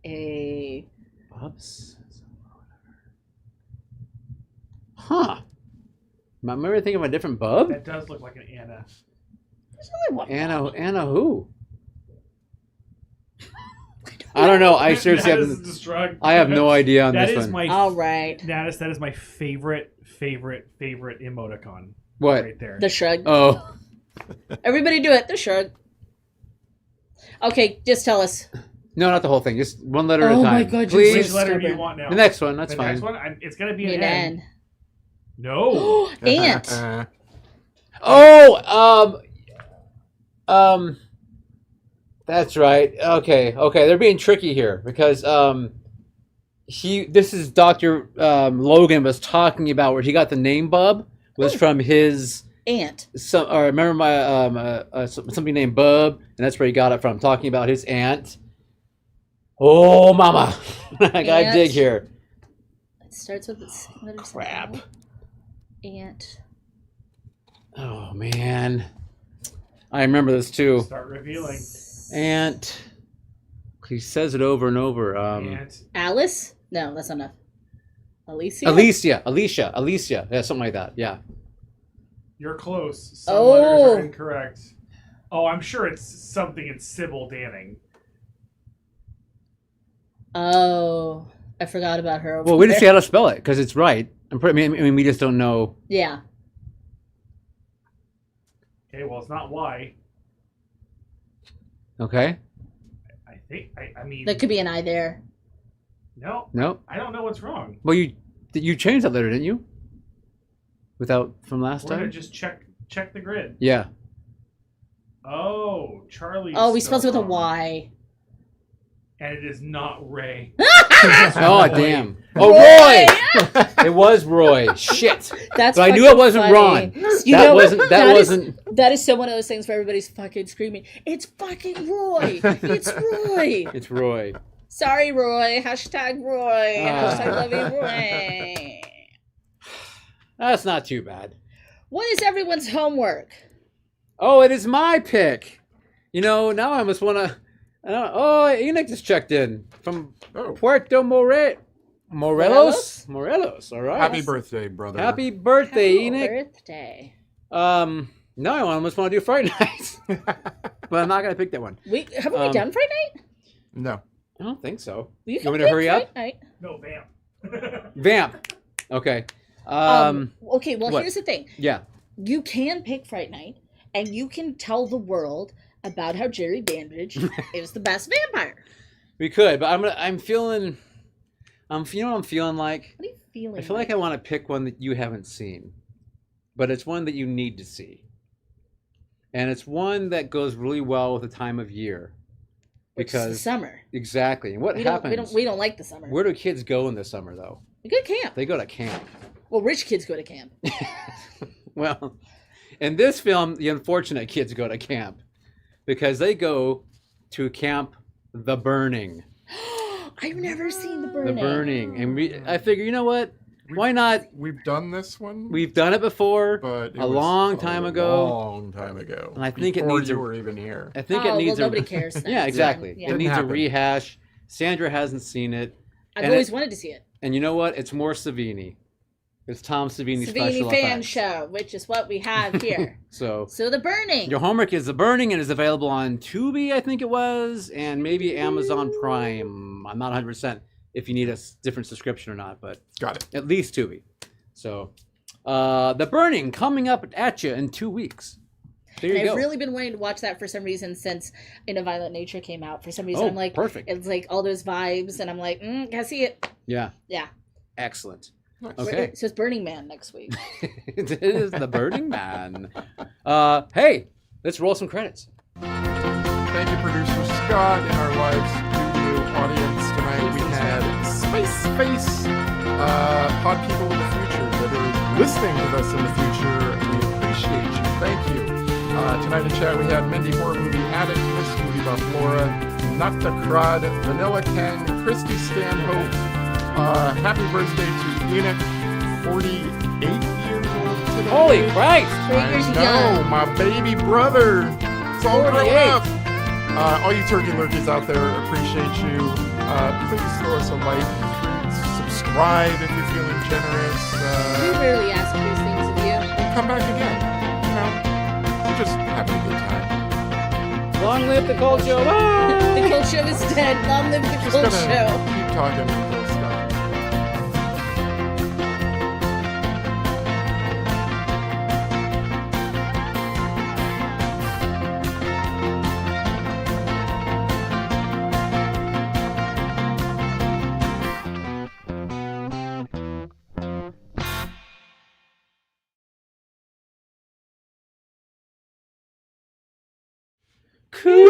A. Bob says hello to her. Huh. Am I thinking of a different Bub? That does look like an Anna. There's only one. Anna who? I don't know. I seriously That is have. destruct- I have no idea on That this is one. my. All right. Natus, that is my favorite emoticon. What? Right there. The shrug. Oh. Everybody do it. The shrug. Okay, just tell us. No, not the whole thing. Just one letter at a Oh time. my God, you're Which Please. letter do you stubborn. want now? The next one. That's the fine. next one? It's going to be An an N. N. No. Ant. Oh, that's right. Okay, they're being tricky here because this is Dr. Logan was talking about where he got the name Bub was from his Ant. I remember my something named Bub, and that's where he got it from, talking about his aunt. Oh, mama. I gotta Ant. dig here. It starts with its letters. Crap. Ant. Oh man. I remember this too. Start revealing. Aunt. He says it over and over. Ant. Alice? No, that's not enough. Alicia? Alicia. Yeah, something like that. Yeah. You're close. Some Oh. letters are incorrect. Oh, I'm sure it's something in Sybil Danning. Oh, I forgot about her. Well, we didn't see how to spell it because it's right. I mean, we just don't know. Yeah. Okay, well, it's not Y. Okay. I think. I mean. There could be an I there. No. No. I don't know what's wrong. Well, you changed that letter, didn't you? From last We're gonna time. just check the grid. Yeah. Oh, Charlie. Oh, we spelled it with a Y. And it is not Ray. Oh damn. Oh Roy! Roy. It was Roy. Shit. That's But I knew fucking it wasn't funny. Ron. You That know, wasn't. That wasn't. That is so one of those things where everybody's fucking screaming. It's fucking Roy. It's Roy. It's Roy. Sorry, Roy. Hashtag Roy. Ah. Hashtag love you, Roy. That's not too bad. What is everyone's homework? Oh, it is my pick. Now I almost want to... Oh, Enoch just checked in from Puerto Morelos. Morelos, all right. Happy birthday, brother. Happy birthday, Enoch. Birthday. No, I almost want to do Friday night. But I'm not going to pick that one. Haven't we done Friday night? No. I don't think so. You want me to hurry up? Night. No, Vamp. Vamp. Okay. Okay, well, what? Here's the thing. Yeah. You can pick Fright Night, and you can tell the world about how Jerry Dandridge is the best vampire. We could, but I'm feeling... you know what I'm feeling like? What are you feeling? I feel like I want to pick one that you haven't seen. But it's one that you need to see. And it's one that goes really well with the time of year. Because it's the summer. Exactly. And what happens? We don't like the summer. Where do kids go in the summer, though? They go to camp. They go to camp. Well, rich kids go to camp. Well, in this film, the unfortunate kids go to camp. Because they go to Camp The Burning. I've never seen The Burning. The Burning. And I figure, you know what? Why not? We've done this one. We've done it before, but a long time ago. Long time ago. And I think before it needs you were even here. I think it needs nobody cares. Then. Yeah, exactly. Yeah. It needs a rehash. Sandra hasn't seen it. I've always wanted to see it. And you know what? It's more Savini. It's Tom Savini special fan effects. show, which is what we have here. So The Burning. Your homework is The Burning, and is available on Tubi, I think it was, and maybe Amazon Prime. I'm not 100% if you need a different subscription or not, but got it. At least Tubi. So, The Burning coming up at you in 2 weeks. There you go. I've really been wanting to watch that for some reason since In a Violent Nature came out. For some reason, I'm like, perfect. It's like all those vibes, and I'm like, gotta see it. Yeah. Yeah. Excellent. Nice. Okay. So it's Burning Man next week. It is The Burning Man. Hey, let's roll some credits. Thank you, producer Scott, and our live studio audience tonight. We had Space, pod people in the future that are listening to us in the future. We appreciate you. Thank you. Tonight in chat we had Mindy Horror Movie Addict, Miss Movie Buff Laura, Not the Crud, Vanilla Ken, Christy Stanhope. Happy birthday to Enoch, 48 years old today. Holy Christ! No, my baby brother. It's all grown up. All you turkey lurkeys out there, appreciate you. Please throw us a like, subscribe if you're feeling generous. We rarely ask for these things of you. Come back again. We're just having a good time. Long live the Cold Show! Bye! The Cold Show is dead. Long live the Cold Show. Keep talking until it's done. Cool.